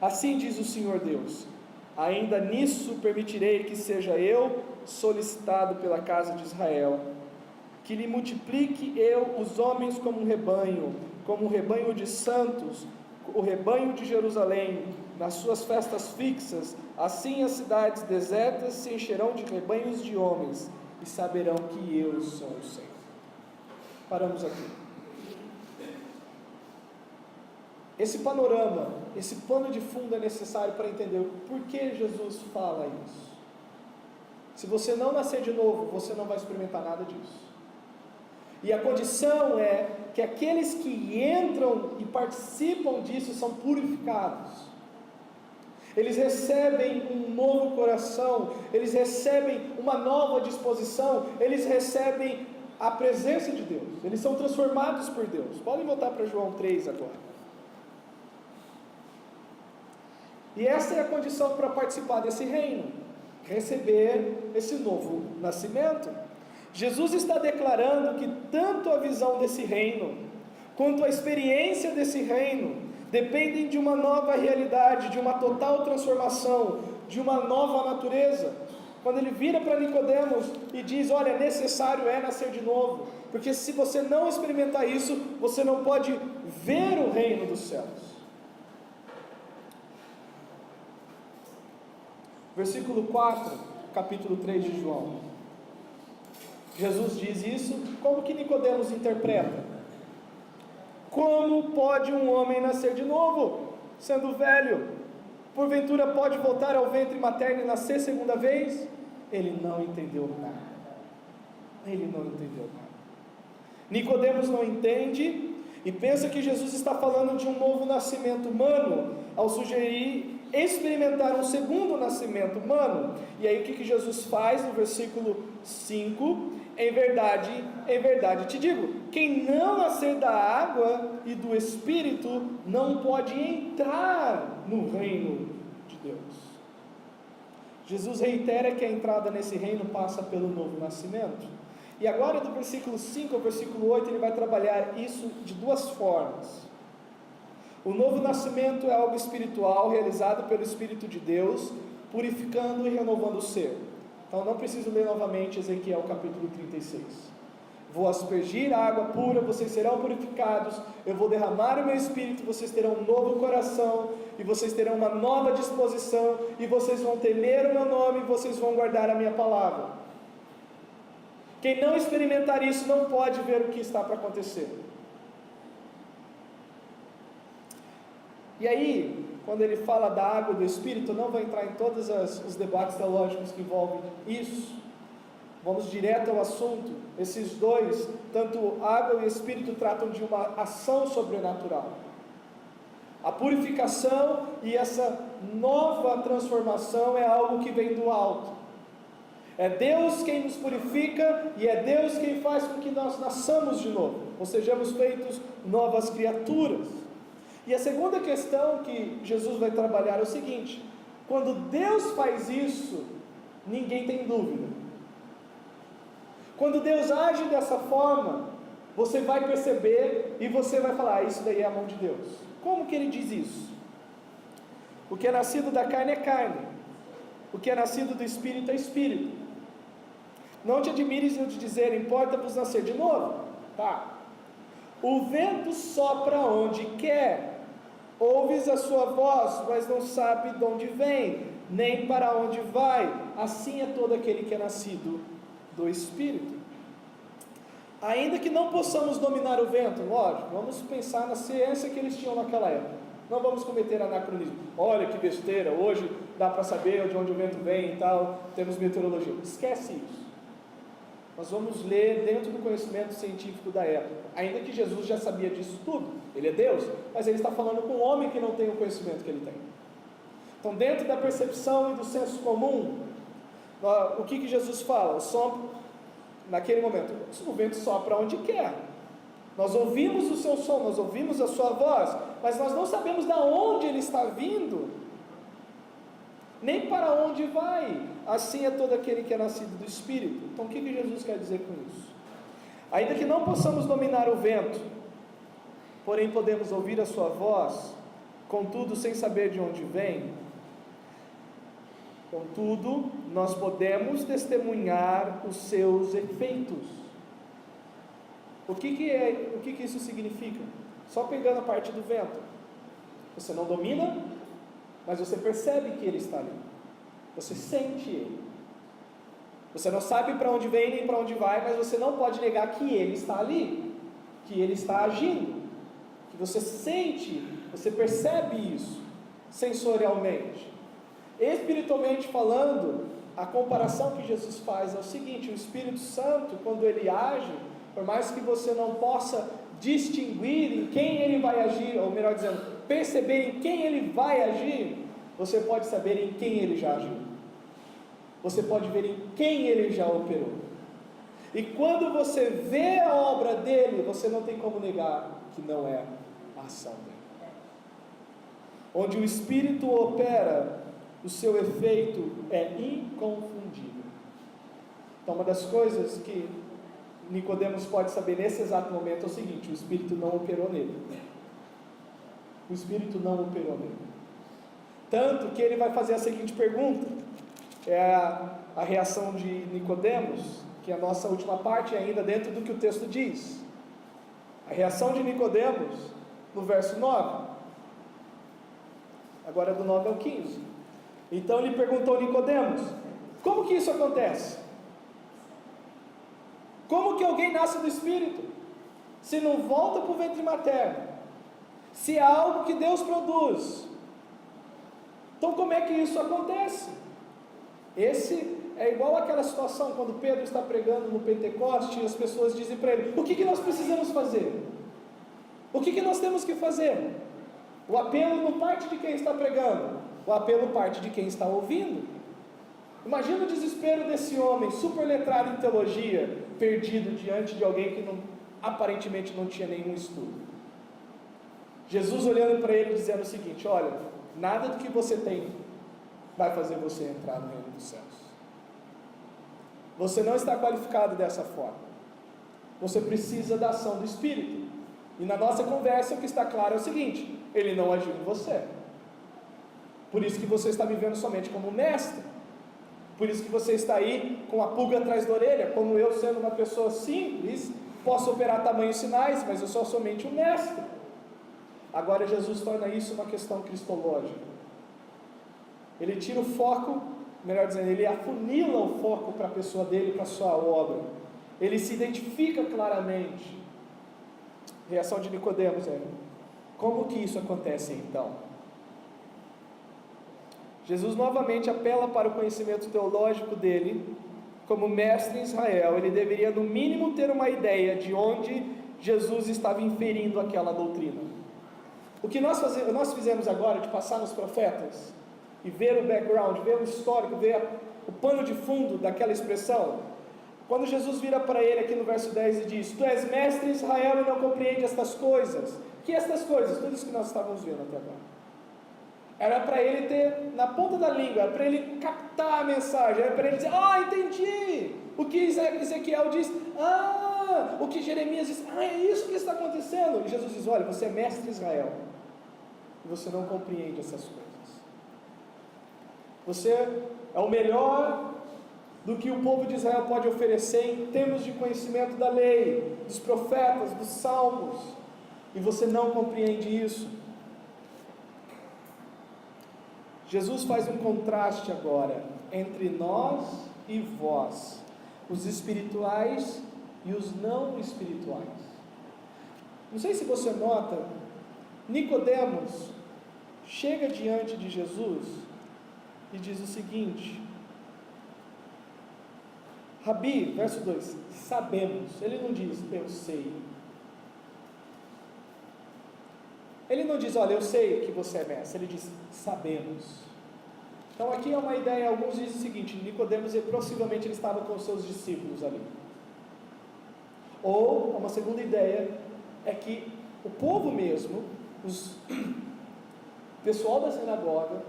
Assim diz o Senhor Deus: ainda nisso permitirei que seja eu solicitado pela casa de Israel, que lhe multiplique eu os homens como um rebanho de santos, o rebanho de Jerusalém, nas suas festas fixas. Assim as cidades desertas se encherão de rebanhos de homens, e saberão que eu sou o Senhor. Paramos aqui. Esse panorama, esse pano de fundo é necessário para entender por que Jesus fala isso. Se você não nascer de novo, você não vai experimentar nada disso. E a condição é que aqueles que entram e participam disso são purificados. Eles recebem um novo coração, eles recebem uma nova disposição, eles recebem a presença de Deus, eles são transformados por Deus. Podem voltar para João 3 agora. E essa é a condição para participar desse reino, receber esse novo nascimento. Jesus está declarando que tanto a visão desse reino, quanto a experiência desse reino, dependem de uma nova realidade, de uma total transformação, de uma nova natureza. Quando ele vira para Nicodemos e diz: olha, necessário é nascer de novo, porque se você não experimentar isso, você não pode ver o reino dos céus. Versículo 4, capítulo 3 de João. Jesus diz isso, como que Nicodemos interpreta? Como pode um homem nascer de novo, sendo velho? Porventura pode voltar ao ventre materno e nascer segunda vez? Ele não entendeu nada. Ele não entendeu nada. Nicodemos não entende e pensa que Jesus está falando de um novo nascimento humano, ao sugerir experimentar um segundo nascimento humano. E aí o que Jesus faz no versículo 5? Em verdade te digo, quem não nascer da água e do Espírito não pode entrar no reino de Deus. Jesus reitera que a entrada nesse reino passa pelo novo nascimento. E agora do versículo 5 ao versículo 8 ele vai trabalhar isso de duas formas. O novo nascimento é algo espiritual, realizado pelo Espírito de Deus, purificando e renovando o ser. Então não preciso ler novamente Ezequiel capítulo 36. Vou aspergir a água pura, vocês serão purificados, eu vou derramar o meu Espírito, vocês terão um novo coração, e vocês terão uma nova disposição, e vocês vão temer o meu nome, e vocês vão guardar a minha palavra. Quem não experimentar isso não pode ver o que está para acontecer. E aí, quando ele fala da água e do Espírito, não vou entrar em todos os debates teológicos que envolvem isso. Vamos direto ao assunto. Esses dois, tanto água e Espírito, tratam de uma ação sobrenatural. A purificação e essa nova transformação é algo que vem do alto. É Deus quem nos purifica e é Deus quem faz com que nós nasçamos de novo, ou sejamos feitos novas criaturas. E a segunda questão que Jesus vai trabalhar é o seguinte: quando Deus faz isso, ninguém tem dúvida. Quando Deus age dessa forma, você vai perceber e você vai falar: isso daí é a mão de Deus. Como que ele diz isso? O que é nascido da carne é carne, o que é nascido do Espírito é Espírito. Não te admires em te dizer: importa-vos nascer de novo. Tá. O vento sopra onde quer, ouves a sua voz, mas não sabe de onde vem, nem para onde vai. Assim é todo aquele que é nascido do Espírito. Ainda que não possamos dominar o vento, lógico, vamos pensar na ciência que eles tinham naquela época. Não vamos cometer anacronismo. Olha que besteira, hoje dá para saber de onde o vento vem e tal, temos meteorologia. Esquece isso. Nós vamos ler dentro do conhecimento científico da época. Ainda que Jesus já sabia disso tudo, ele é Deus, mas ele está falando com um homem que não tem o conhecimento que ele tem. Então, dentro da percepção e do senso comum, o que Jesus fala? Naquele momento, o vento sopra onde quer. Nós ouvimos o seu som, nós ouvimos a sua voz, mas nós não sabemos de onde ele está vindo, nem para onde vai. Assim é todo aquele que é nascido do Espírito. Então o que Jesus quer dizer com isso? Ainda que não possamos dominar o vento, porém podemos ouvir a sua voz, contudo sem saber de onde vem, contudo nós podemos testemunhar os seus efeitos. O que isso significa? Só pegando a parte do vento. Você não domina, mas você percebe que ele está ali. Você sente ele. Você não sabe para onde vem nem para onde vai, mas você não pode negar que ele está ali, que ele está agindo, que você sente, você percebe isso sensorialmente. Espiritualmente falando, a comparação que Jesus faz é o seguinte: o Espírito Santo, quando ele age, por mais que você não possa distinguir em quem ele vai agir, ou melhor dizendo, perceber em quem ele vai agir, você pode saber em quem ele já agiu. Você pode ver em quem ele já operou. E quando você vê a obra dele, você não tem como negar que não é a ação dele. Onde o Espírito opera, o seu efeito é inconfundível. Então, uma das coisas que Nicodemos pode saber nesse exato momento é o seguinte: o Espírito não operou nele. O Espírito não operou nele. Tanto que ele vai fazer a seguinte pergunta, é a reação de Nicodemos, que é a nossa última parte ainda dentro do que o texto diz. A reação de Nicodemos, no verso 9, agora do 9 ao 15. Então ele perguntou a Nicodemos: como que isso acontece? Como que alguém nasce do Espírito, se não volta para o ventre materno, se é algo que Deus produz? Então como é que isso acontece? Esse é igual àquela situação quando Pedro está pregando no Pentecoste e as pessoas dizem para ele: o que nós precisamos fazer? O que nós temos que fazer? O apelo não parte de quem está pregando, o apelo parte de quem está ouvindo. Imagina o desespero desse homem, super letrado em teologia, perdido diante de alguém que aparentemente não tinha nenhum estudo. Jesus olhando para ele dizendo o seguinte: olha, nada do que você tem vai fazer você entrar no reino dos céus. Você não está qualificado dessa forma. Você precisa da ação do Espírito. E na nossa conversa o que está claro é o seguinte: ele não agiu em você. Por isso que você está me vendo somente como mestre. Por isso que você está aí com a pulga atrás da orelha, como eu, sendo uma pessoa simples, posso operar tamanhos sinais, mas eu sou somente um mestre. Agora Jesus torna isso uma questão cristológica. Ele tira o foco, melhor dizendo, ele afunila o foco para a pessoa dele, para a sua obra. Ele se identifica claramente. Reação de Nicodemos é: como que isso acontece então? Jesus novamente apela para o conhecimento teológico dele. Como mestre em Israel, ele deveria no mínimo ter uma ideia de onde Jesus estava inferindo aquela doutrina. O que nós fizemos agora de passar nos profetas e ver o background, ver o histórico, ver o pano de fundo daquela expressão. Quando Jesus vira para ele aqui no verso 10 e diz: tu és mestre em Israel e não compreende estas coisas. Que estas coisas? Tudo isso que nós estávamos vendo até agora. Era para ele ter na ponta da língua, era para ele captar a mensagem, era para ele dizer: entendi o que Ezequiel diz, o que Jeremias diz, é isso que está acontecendo. E Jesus diz: olha, você é mestre em Israel e você não compreende essas coisas. Você é o melhor do que o povo de Israel pode oferecer em termos de conhecimento da lei, dos profetas, dos salmos, e você não compreende isso. Jesus faz um contraste agora entre nós e vós, os espirituais e os não espirituais. Não sei se você nota, Nicodemos chega diante de Jesus e diz o seguinte: Rabi, verso 2, sabemos. Ele não diz, eu sei. Ele não diz, olha, eu sei que você é mestre. Ele diz, sabemos. Então aqui é uma ideia, alguns dizem o seguinte: Nicodemos, possivelmente ele estava com os seus discípulos ali. Ou, uma segunda ideia, é que o povo mesmo, o pessoal da sinagoga,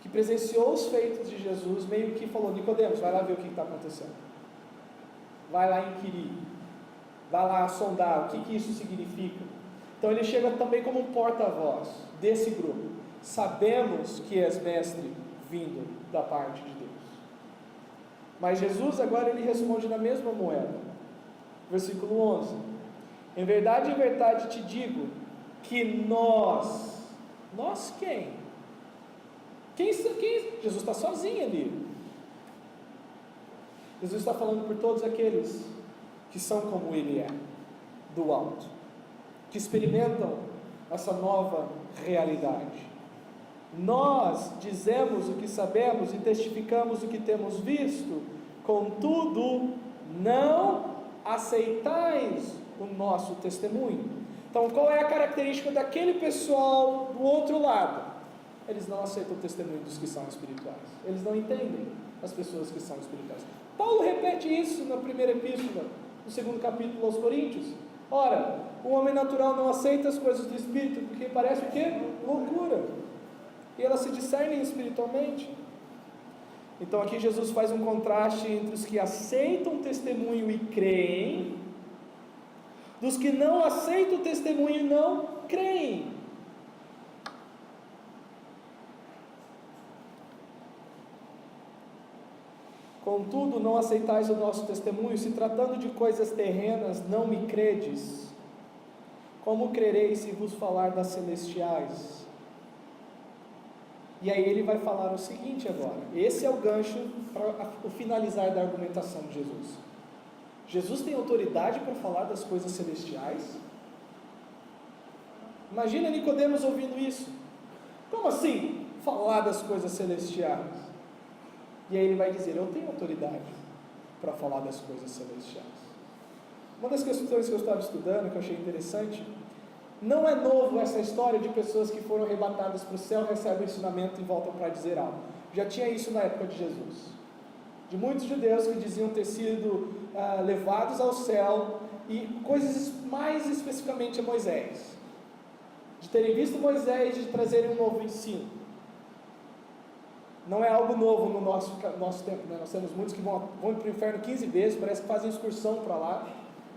que presenciou os feitos de Jesus, meio que falou, Nicodemos, vai lá ver o que está acontecendo. Vai lá inquirir. Vai lá sondar o que isso significa. Então ele chega também como um porta-voz desse grupo. Sabemos que és mestre vindo da parte de Deus. Mas Jesus agora ele responde na mesma moeda. Versículo 11. Em verdade te digo que nós quem? Quem? Jesus está sozinho ali. Jesus está falando por todos aqueles que são como Ele é, do alto, que experimentam essa nova realidade. Nós dizemos o que sabemos e testificamos o que temos visto, contudo, não aceitais o nosso testemunho. Então, qual é a característica daquele pessoal do outro lado? Eles não aceitam o testemunho dos que são espirituais. Eles não entendem as pessoas que são espirituais. Paulo repete isso na primeira epístola, no segundo capítulo aos Coríntios. Ora, o homem natural não aceita as coisas do Espírito, porque parece o quê? Loucura. E elas se discernem espiritualmente. Então aqui Jesus faz um contraste entre os que aceitam o testemunho e creem, dos que não aceitam o testemunho e não creem. Contudo, não aceitais o nosso testemunho, se tratando de coisas terrenas, não me credes. Como crereis se vos falar das celestiais? E aí ele vai falar o seguinte agora, esse é o gancho para o finalizar da argumentação de Jesus. Jesus tem autoridade para falar das coisas celestiais? Imagina Nicodemos ouvindo isso. Como assim, falar das coisas celestiais? E aí ele vai dizer, eu tenho autoridade para falar das coisas celestiais. Uma das questões que eu estava estudando, que eu achei interessante, não é novo essa história de pessoas que foram arrebatadas para o céu, recebem o ensinamento e voltam para dizer algo. Já tinha isso na época de Jesus. De muitos judeus que diziam ter sido levados ao céu, e coisas mais especificamente a Moisés. De terem visto Moisés e de trazerem um novo ensino. Não é algo novo no nosso tempo, né? Nós temos muitos que vão para o inferno 15 vezes, parece que fazem excursão para lá,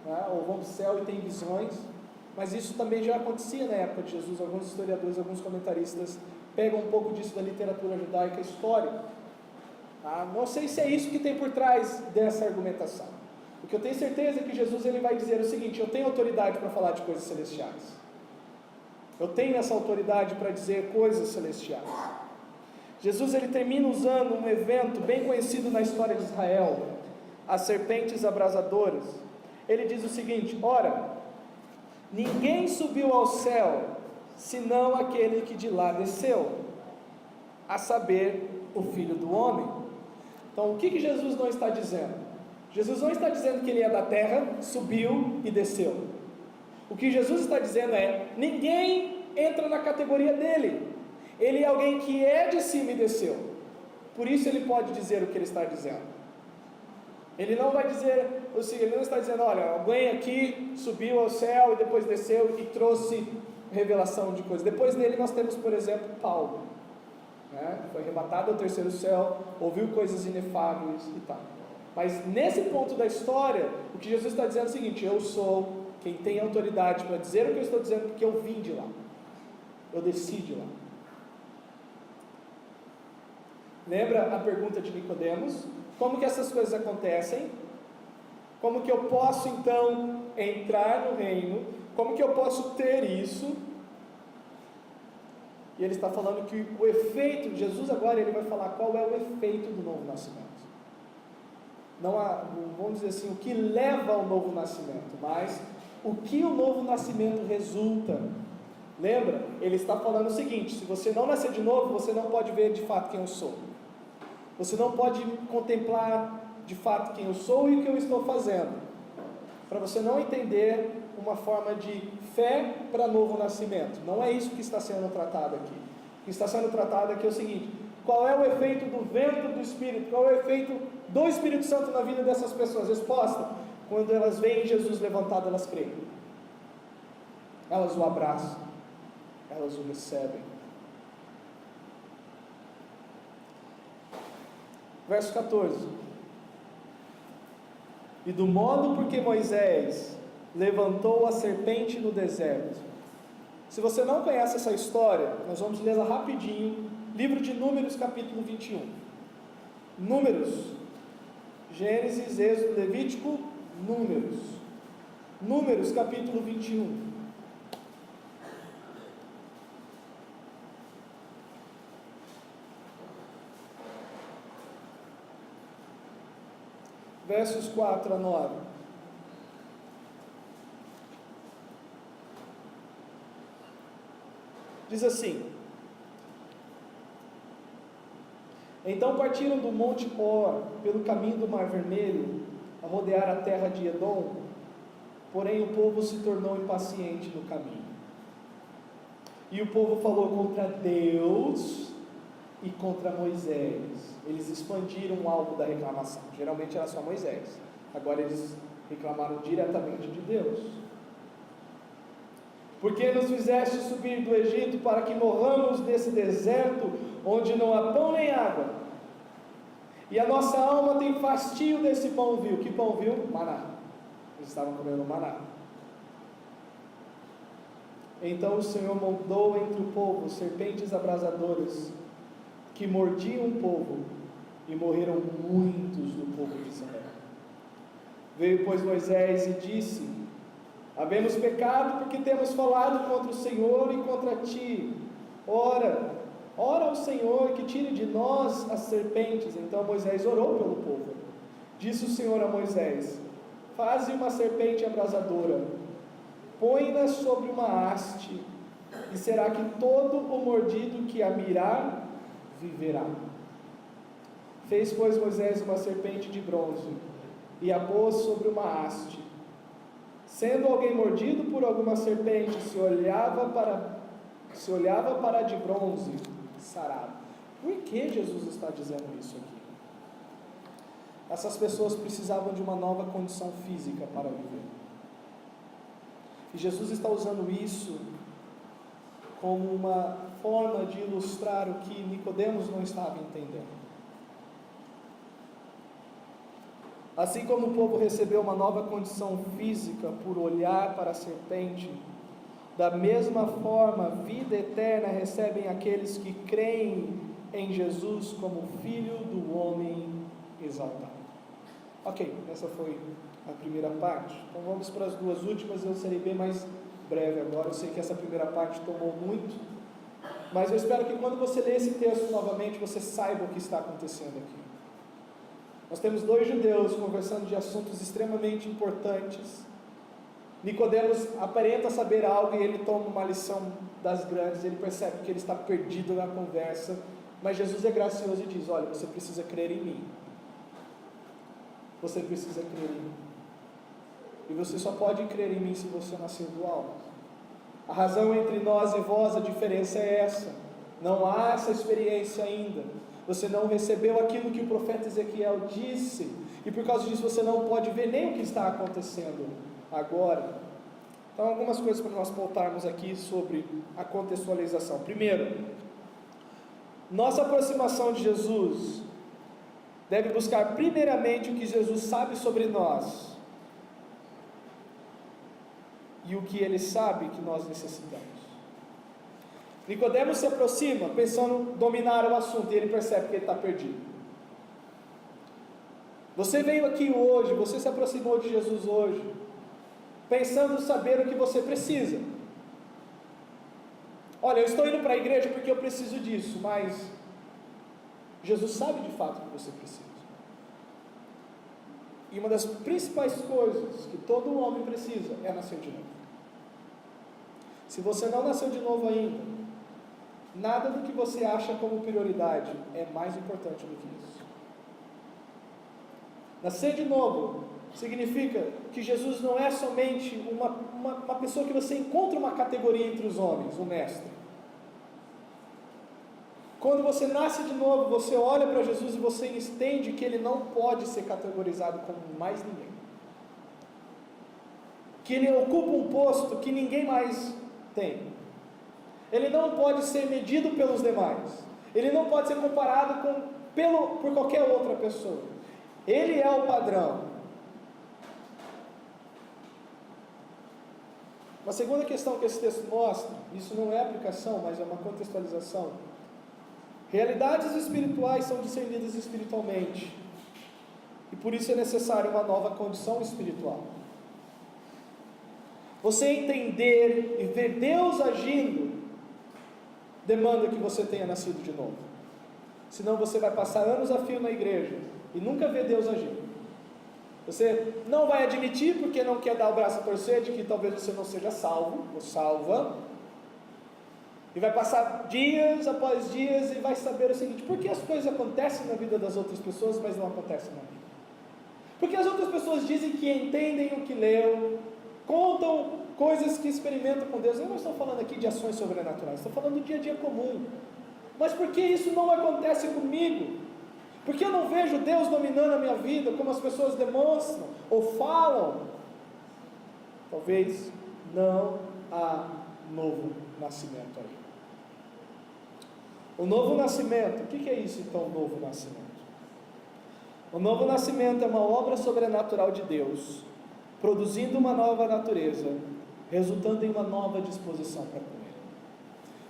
né? Ou vão para o céu e têm visões, mas isso também já acontecia na época de Jesus. Alguns historiadores, alguns comentaristas pegam um pouco disso da literatura judaica histórica. Não sei se é isso que tem por trás dessa argumentação. O que eu tenho certeza é que Jesus ele vai dizer o seguinte, eu tenho autoridade para falar de coisas celestiais. Eu tenho essa autoridade para dizer coisas celestiais. Jesus ele termina usando um evento bem conhecido na história de Israel, as serpentes abrasadoras. Ele diz o seguinte, ora, ninguém subiu ao céu, senão aquele que de lá desceu, a saber, o Filho do Homem. Então o que Jesus não está dizendo? Jesus não está dizendo que ele é da terra, subiu e desceu. O que Jesus está dizendo é, ninguém entra na categoria dele. Ele é alguém que é de cima e desceu. Por isso ele pode dizer o que ele está dizendo. Ele não vai dizer, ou seja, ele não está dizendo, olha, alguém aqui subiu ao céu e depois desceu e trouxe revelação de coisas. Depois dele nós temos, por exemplo, Paulo, né? Foi arrebatado ao terceiro céu, ouviu coisas inefáveis e tal. Mas nesse ponto da história, o que Jesus está dizendo é o seguinte, eu sou quem tem autoridade para dizer o que eu estou dizendo, porque eu vim de lá, eu desci de lá. Lembra a pergunta de Nicodemos? Como que essas coisas acontecem? Como que eu posso então entrar no reino? Como que eu posso ter isso? E ele está falando que o efeito, Jesus agora ele vai falar qual é o efeito do novo nascimento. Não vamos dizer assim, o que leva ao novo nascimento, mas o que o novo nascimento resulta. Lembra? Ele está falando o seguinte: se você não nascer de novo, você não pode ver de fato quem eu sou. Você não pode contemplar de fato quem eu sou e o que eu estou fazendo. Para você não entender uma forma de fé para novo nascimento. Não é isso que está sendo tratado aqui. O que está sendo tratado aqui é o seguinte: qual é o efeito do vento do Espírito? Qual é o efeito do Espírito Santo na vida dessas pessoas? Resposta: quando elas veem Jesus levantado, elas creem. Elas o abraçam. Elas o recebem. Verso 14: e do modo por que Moisés levantou a serpente no deserto. Se você não conhece essa história, nós vamos lê-la rapidinho. Livro de Números, capítulo 21. Números, Gênesis, Êxodo, Levítico, Números. Números, capítulo 21. Versos 4 a 9. Diz assim: então partiram do monte Hor, pelo caminho do Mar Vermelho, a rodear a terra de Edom, porém o povo se tornou impaciente no caminho. E o povo falou contra Deus e contra Moisés. Eles expandiram o alvo da reclamação. Geralmente era só Moisés. Agora eles reclamaram diretamente de Deus. Porque nos fizeste subir do Egito para que morramos nesse deserto, onde não há pão nem água. E a nossa alma tem fastio desse pão vil. Que pão vil? Maná. Eles estavam comendo maná. Então o Senhor mandou entre o povo serpentes abrasadoras, que mordiam o povo, e morreram muitos do povo de Israel. Veio, pois, Moisés e disse: havemos pecado porque temos falado contra o Senhor e contra ti. Ora ao Senhor que tire de nós as serpentes. Então Moisés orou pelo povo. Disse o Senhor a Moisés: faze uma serpente abrasadora, põe-na sobre uma haste, e será que todo o mordido que a mirar viverá. Fez, pois, Moisés uma serpente de bronze, e a pôs sobre uma haste. Sendo alguém mordido por alguma serpente, se olhava para a de bronze, sarado. Por que Jesus está dizendo isso aqui? Essas pessoas precisavam de uma nova condição física para viver. E Jesus está usando isso como uma forma de ilustrar o que Nicodemos não estava entendendo. Assim como o povo recebeu uma nova condição física por olhar para a serpente, da mesma forma, vida eterna recebem aqueles que creem em Jesus como Filho do Homem exaltado. Ok, essa foi a primeira parte. Então vamos para as duas últimas. Eu serei bem mais breve agora. Eu sei que essa primeira parte tomou muito, mas eu espero que quando você ler esse texto novamente, você saiba o que está acontecendo aqui. Nós temos dois judeus conversando de assuntos extremamente importantes. Nicodemos aparenta saber algo e ele toma uma lição das grandes. Ele percebe que ele está perdido na conversa, mas Jesus é gracioso e diz: olha, você precisa crer em mim. Você precisa crer em mim. E você só pode crer em mim se você nascer do alto. A razão entre nós e vós, a diferença é essa. Não há essa experiência ainda. Você não recebeu aquilo que o profeta Ezequiel disse, e por causa disso você não pode ver nem o que está acontecendo agora. Então, algumas coisas para nós voltarmos aqui sobre a contextualização. Primeiro, nossa aproximação de Jesus deve buscar primeiramente o que Jesus sabe sobre nós e o que Ele sabe que nós necessitamos. Nicodemos se aproxima pensando dominar o assunto, e ele percebe que ele está perdido. Você veio aqui hoje, você se aproximou de Jesus hoje, pensando saber o que você precisa. Olha, eu estou indo para a igreja porque eu preciso disso, mas Jesus sabe de fato o que você precisa. E uma das principais coisas que todo homem precisa é nascer de novo. Se você não nasceu de novo ainda, nada do que você acha como prioridade é mais importante do que isso. Nascer de novo significa que Jesus não é somente uma pessoa que você encontra uma categoria entre os homens, o mestre. Quando você nasce de novo, você olha para Jesus e você entende que ele não pode ser categorizado como mais ninguém. Que ele ocupa um posto que ninguém mais tem. Ele não pode ser medido pelos demais. Ele não pode ser comparado por qualquer outra pessoa. Ele é o padrão. Uma segunda questão que esse texto mostra, isso não é aplicação, mas é uma contextualização. Realidades espirituais são discernidas espiritualmente, e por isso é necessária uma nova condição espiritual. Você entender e ver Deus agindo, demanda que você tenha nascido de novo. Senão você vai passar anos a fio na igreja, e nunca ver Deus agindo. Você não vai admitir, porque não quer dar o braço a torcer, de que talvez você não seja salvo, ou salva, e vai passar dias após dias, e vai saber o seguinte: por que as coisas acontecem na vida das outras pessoas, mas não acontecem na minha? Porque as outras pessoas dizem que entendem o que leu, contam coisas que experimentam com Deus. Eu não estou falando aqui de ações sobrenaturais, estou falando do dia a dia comum. Mas por que isso não acontece comigo? Porque eu não vejo Deus dominando a minha vida, como as pessoas demonstram ou falam? Talvez não há novo nascimento aí. O novo nascimento, o que é isso então, novo nascimento? O novo nascimento é uma obra sobrenatural de Deus, produzindo uma nova natureza, resultando em uma nova disposição para com Ele.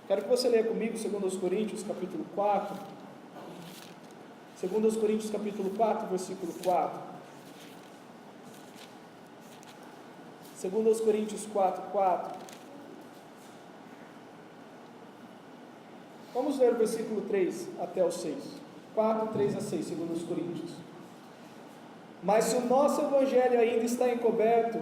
Quero que você leia comigo 2 Coríntios capítulo 4, 2 Coríntios capítulo 4, versículo 4. 2 Coríntios 4, 4. Vamos ler o versículo 3 até o 6. 4, 3 a 6, 2 Coríntios. Mas se o nosso evangelho ainda está encoberto,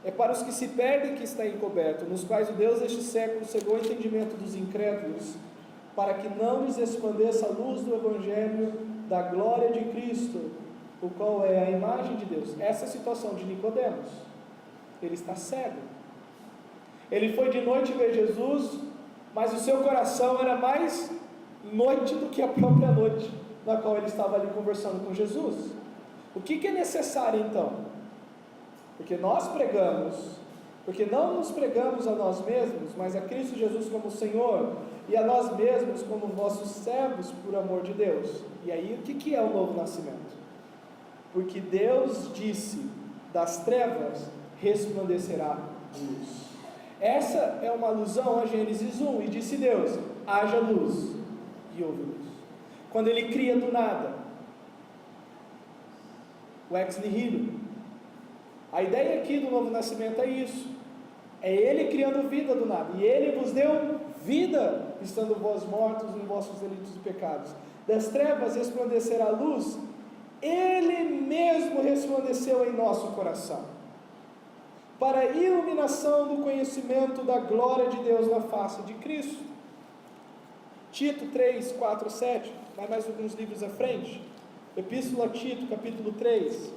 é para os que se perdem que está encoberto, nos quais o Deus deste século cegou o entendimento dos incrédulos, para que não lhes resplandeça a luz do evangelho da glória de Cristo, o qual é a imagem de Deus. Essa é a situação de Nicodemos. Ele está cego. Ele foi de noite ver Jesus, mas o seu coração era mais noite do que a própria noite na qual ele estava ali conversando com Jesus. O que é necessário então? Porque nós pregamos, porque não nos pregamos a nós mesmos, mas a Cristo Jesus como Senhor, e a nós mesmos como vossos servos por amor de Deus. E aí o que é o novo nascimento? Porque Deus disse: das trevas resplandecerá luz. Essa é uma alusão a Gênesis 1, e disse Deus: haja luz, e houve luz. Quando Ele cria do nada, o ex nihilo. A ideia aqui do novo nascimento é isso, é Ele criando vida do nada, e Ele vos deu vida, estando vós mortos em vossos delitos e pecados. Das trevas resplandecerá a luz. Ele mesmo resplandeceu em nosso coração, para a iluminação do conhecimento da glória de Deus na face de Cristo. Tito 3, 4, 7, vai mais alguns livros à frente. Epístola a Tito, capítulo 3.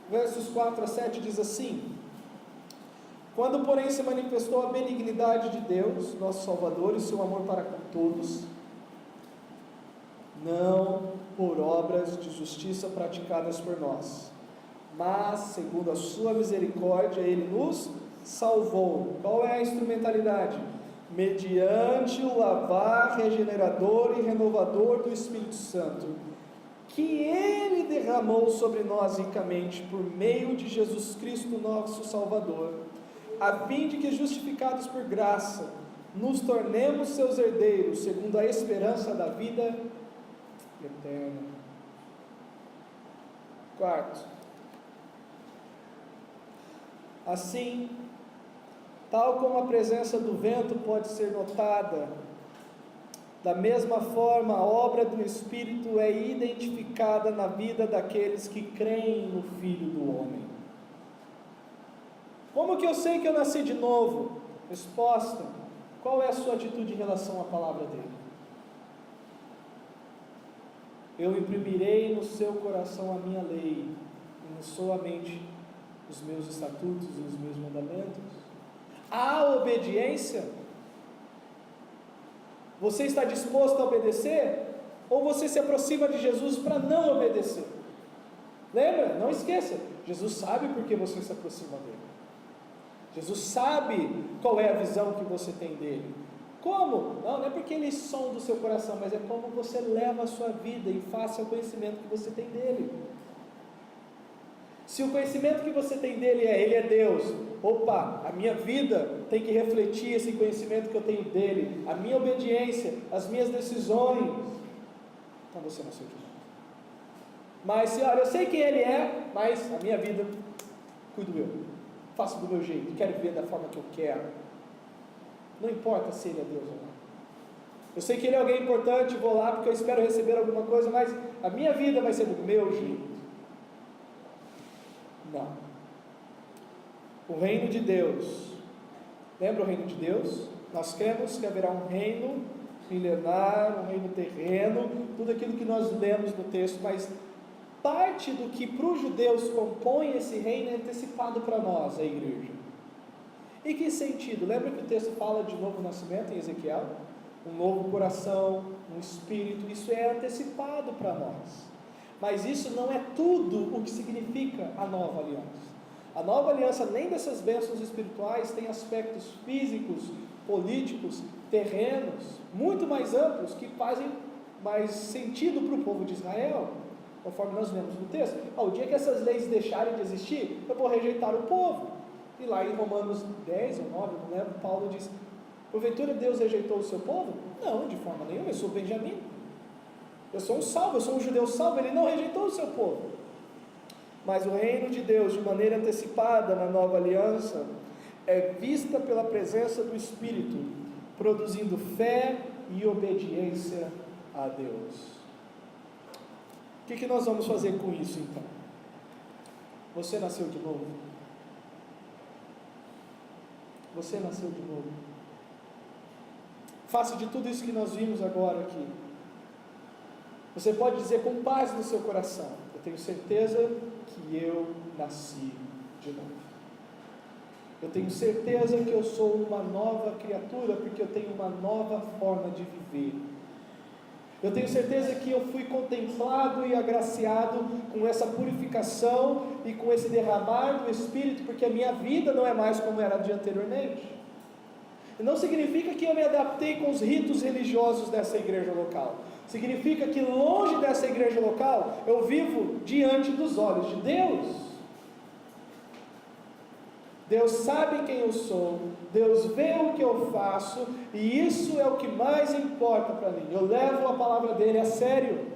Versos 4 a 7 diz assim: quando porém se manifestou a benignidade de Deus, nosso Salvador, e seu amor para com todos, não por obras de justiça praticadas por nós, mas segundo a sua misericórdia Ele nos salvou. Qual é a instrumentalidade? Mediante o lavar regenerador e renovador do Espírito Santo, que Ele derramou sobre nós ricamente por meio de Jesus Cristo nosso Salvador, a fim de que, justificados por graça, nos tornemos seus herdeiros, segundo a esperança da vida eterna. Quarto, assim, tal como a presença do vento pode ser notada Da mesma forma, a obra do Espírito é identificada na vida daqueles que creem no Filho do Homem. Como que eu sei que eu nasci de novo? Resposta: qual é a sua atitude em relação à palavra dele? Eu imprimirei no seu coração a minha lei, e não somente os meus estatutos e os meus mandamentos. Há obediência? Você está disposto a obedecer? Ou você se aproxima de Jesus para não obedecer? Lembra? Não esqueça, Jesus sabe por que você se aproxima dele. Jesus sabe qual é a visão que você tem dele. Como? Não é porque ele sonda o seu coração, mas é como você leva a sua vida em face ao conhecimento que você tem dele. Se o conhecimento que você tem dele ele é Deus, opa, a minha vida tem que refletir esse conhecimento que eu tenho dele, a minha obediência, as minhas decisões, então você nasceu de novo. Mas se, olha, eu sei quem ele é, mas a minha vida, cuido eu, faço do meu jeito, quero viver da forma que eu quero, não importa se ele é Deus ou não. Eu sei que ele é alguém importante, vou lá porque eu espero receber alguma coisa, mas a minha vida vai ser do meu jeito. Não. O reino de Deus, lembra o reino de Deus? Nós cremos que haverá um reino milenar, um reino terreno, tudo aquilo que nós lemos no texto, mas parte do que para os judeus compõe esse reino é antecipado para nós, a igreja. Em que sentido? Lembra que o texto fala de novo nascimento em Ezequiel? Um novo coração, um espírito, isso é antecipado para nós. Mas isso não é tudo o que significa a nova aliança. A nova aliança, além dessas bênçãos espirituais, tem aspectos físicos, políticos, terrenos, muito mais amplos, que fazem mais sentido para o povo de Israel, conforme nós lemos no texto. Ao dia que essas leis deixarem de existir, eu vou rejeitar o povo. E lá em Romanos 10 ou 9, não lembro, Paulo diz: porventura Deus rejeitou o seu povo? Não, de forma nenhuma, eu sou Benjamim. Eu sou um salvo, eu sou um judeu salvo, ele não rejeitou o seu povo. Mas o reino de Deus, de maneira antecipada na nova aliança, é vista pela presença do Espírito, produzindo fé e obediência a Deus. O que nós vamos fazer com isso então? Você nasceu de novo? Você nasceu de novo? Face de tudo isso que nós vimos agora aqui, você pode dizer com paz no seu coração: eu tenho certeza que eu nasci de novo. Eu tenho certeza que eu sou uma nova criatura, porque eu tenho uma nova forma de viver. Eu tenho certeza que eu fui contemplado e agraciado com essa purificação e com esse derramar do Espírito, porque a minha vida não é mais como era de anteriormente. Não significa que eu me adaptei com os ritos religiosos dessa igreja local. Significa que longe dessa igreja local, eu vivo diante dos olhos de Deus. Deus sabe quem eu sou, Deus vê o que eu faço, e isso é o que mais importa para mim. Eu levo a palavra dele a sério.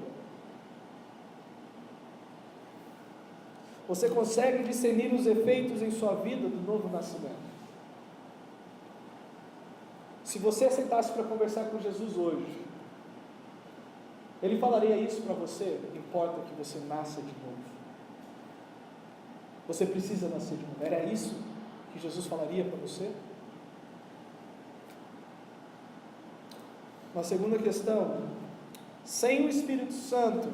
Você consegue discernir os efeitos em sua vida do novo nascimento? Se você sentasse para conversar com Jesus hoje, ele falaria isso para você? Importa que você nasça de novo. Você precisa nascer de novo. Era isso que Jesus falaria para você? Uma segunda questão: sem o Espírito Santo,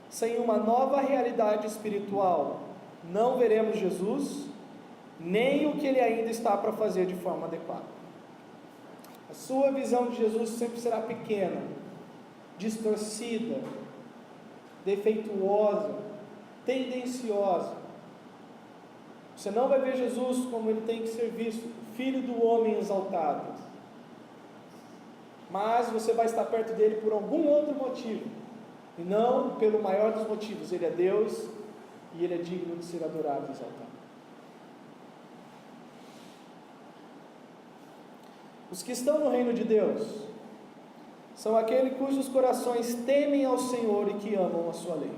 sem uma nova realidade espiritual, não veremos Jesus, nem o que ele ainda está para fazer de forma adequada. A sua visão de Jesus sempre será pequena, distorcida, defeituosa, tendenciosa. Você não vai ver Jesus como ele tem que ser visto, Filho do homem exaltado. Mas você vai estar perto dele por algum outro motivo, e não pelo maior dos motivos. Ele é Deus e ele é digno de ser adorado e exaltado. Os que estão no reino de Deus são aqueles cujos corações temem ao Senhor e que amam a sua lei.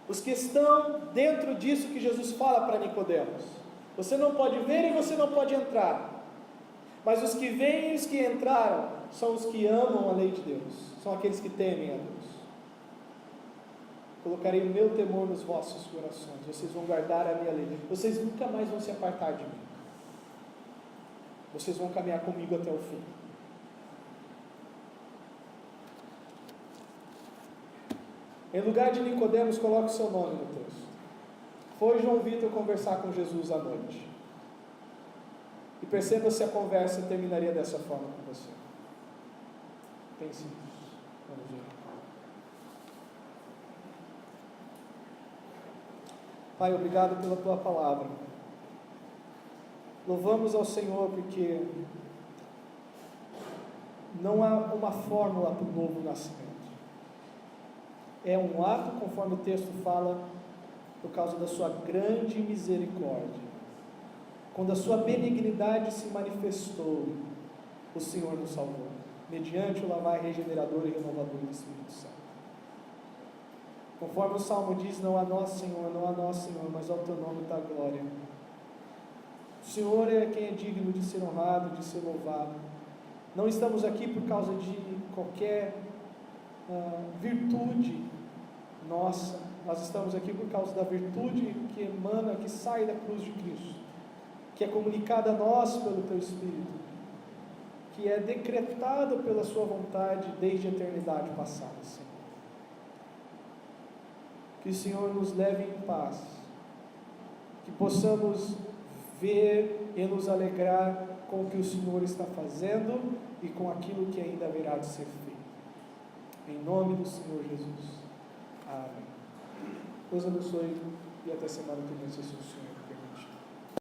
Os que estão dentro disso que Jesus fala para Nicodemos. Você não pode ver e você não pode entrar, Mas os que vêm e os que entraram são os que amam a lei de Deus, são aqueles que temem a Deus. Colocarei o meu temor nos vossos corações, vocês vão guardar a minha lei, vocês nunca mais vão se apartar de mim, vocês vão caminhar comigo até o fim. Em lugar de Nicodemos, coloque o seu nome no texto. Foi João Vitor conversar com Jesus à noite. E perceba se a conversa terminaria dessa forma com você. Pense nisso. Vamos ver. Pai, obrigado pela tua palavra. Louvamos ao Senhor porque não há uma fórmula para o novo nascimento. É um ato, conforme o texto fala, por causa da sua grande misericórdia. Quando a sua benignidade se manifestou, o Senhor nos salvou, mediante o lavar regenerador e renovador do Espírito Santo. Conforme o Salmo diz, não a nós, Senhor, não a nós, Senhor, mas ao teu nome dá glória. O Senhor é quem é digno de ser honrado, de ser louvado. Não estamos aqui por causa de qualquer virtude nossa, nós estamos aqui por causa da virtude que emana, que sai da cruz de Cristo, que é comunicada a nós pelo Teu Espírito, que é decretada pela Sua vontade desde a eternidade passada, Senhor. Que o Senhor nos leve em paz, que possamos ver e nos alegrar com o que o Senhor está fazendo e com aquilo que ainda haverá de ser feito. Em nome do Senhor Jesus. Amém. Deus abençoe e até semana que vem, se o Senhor.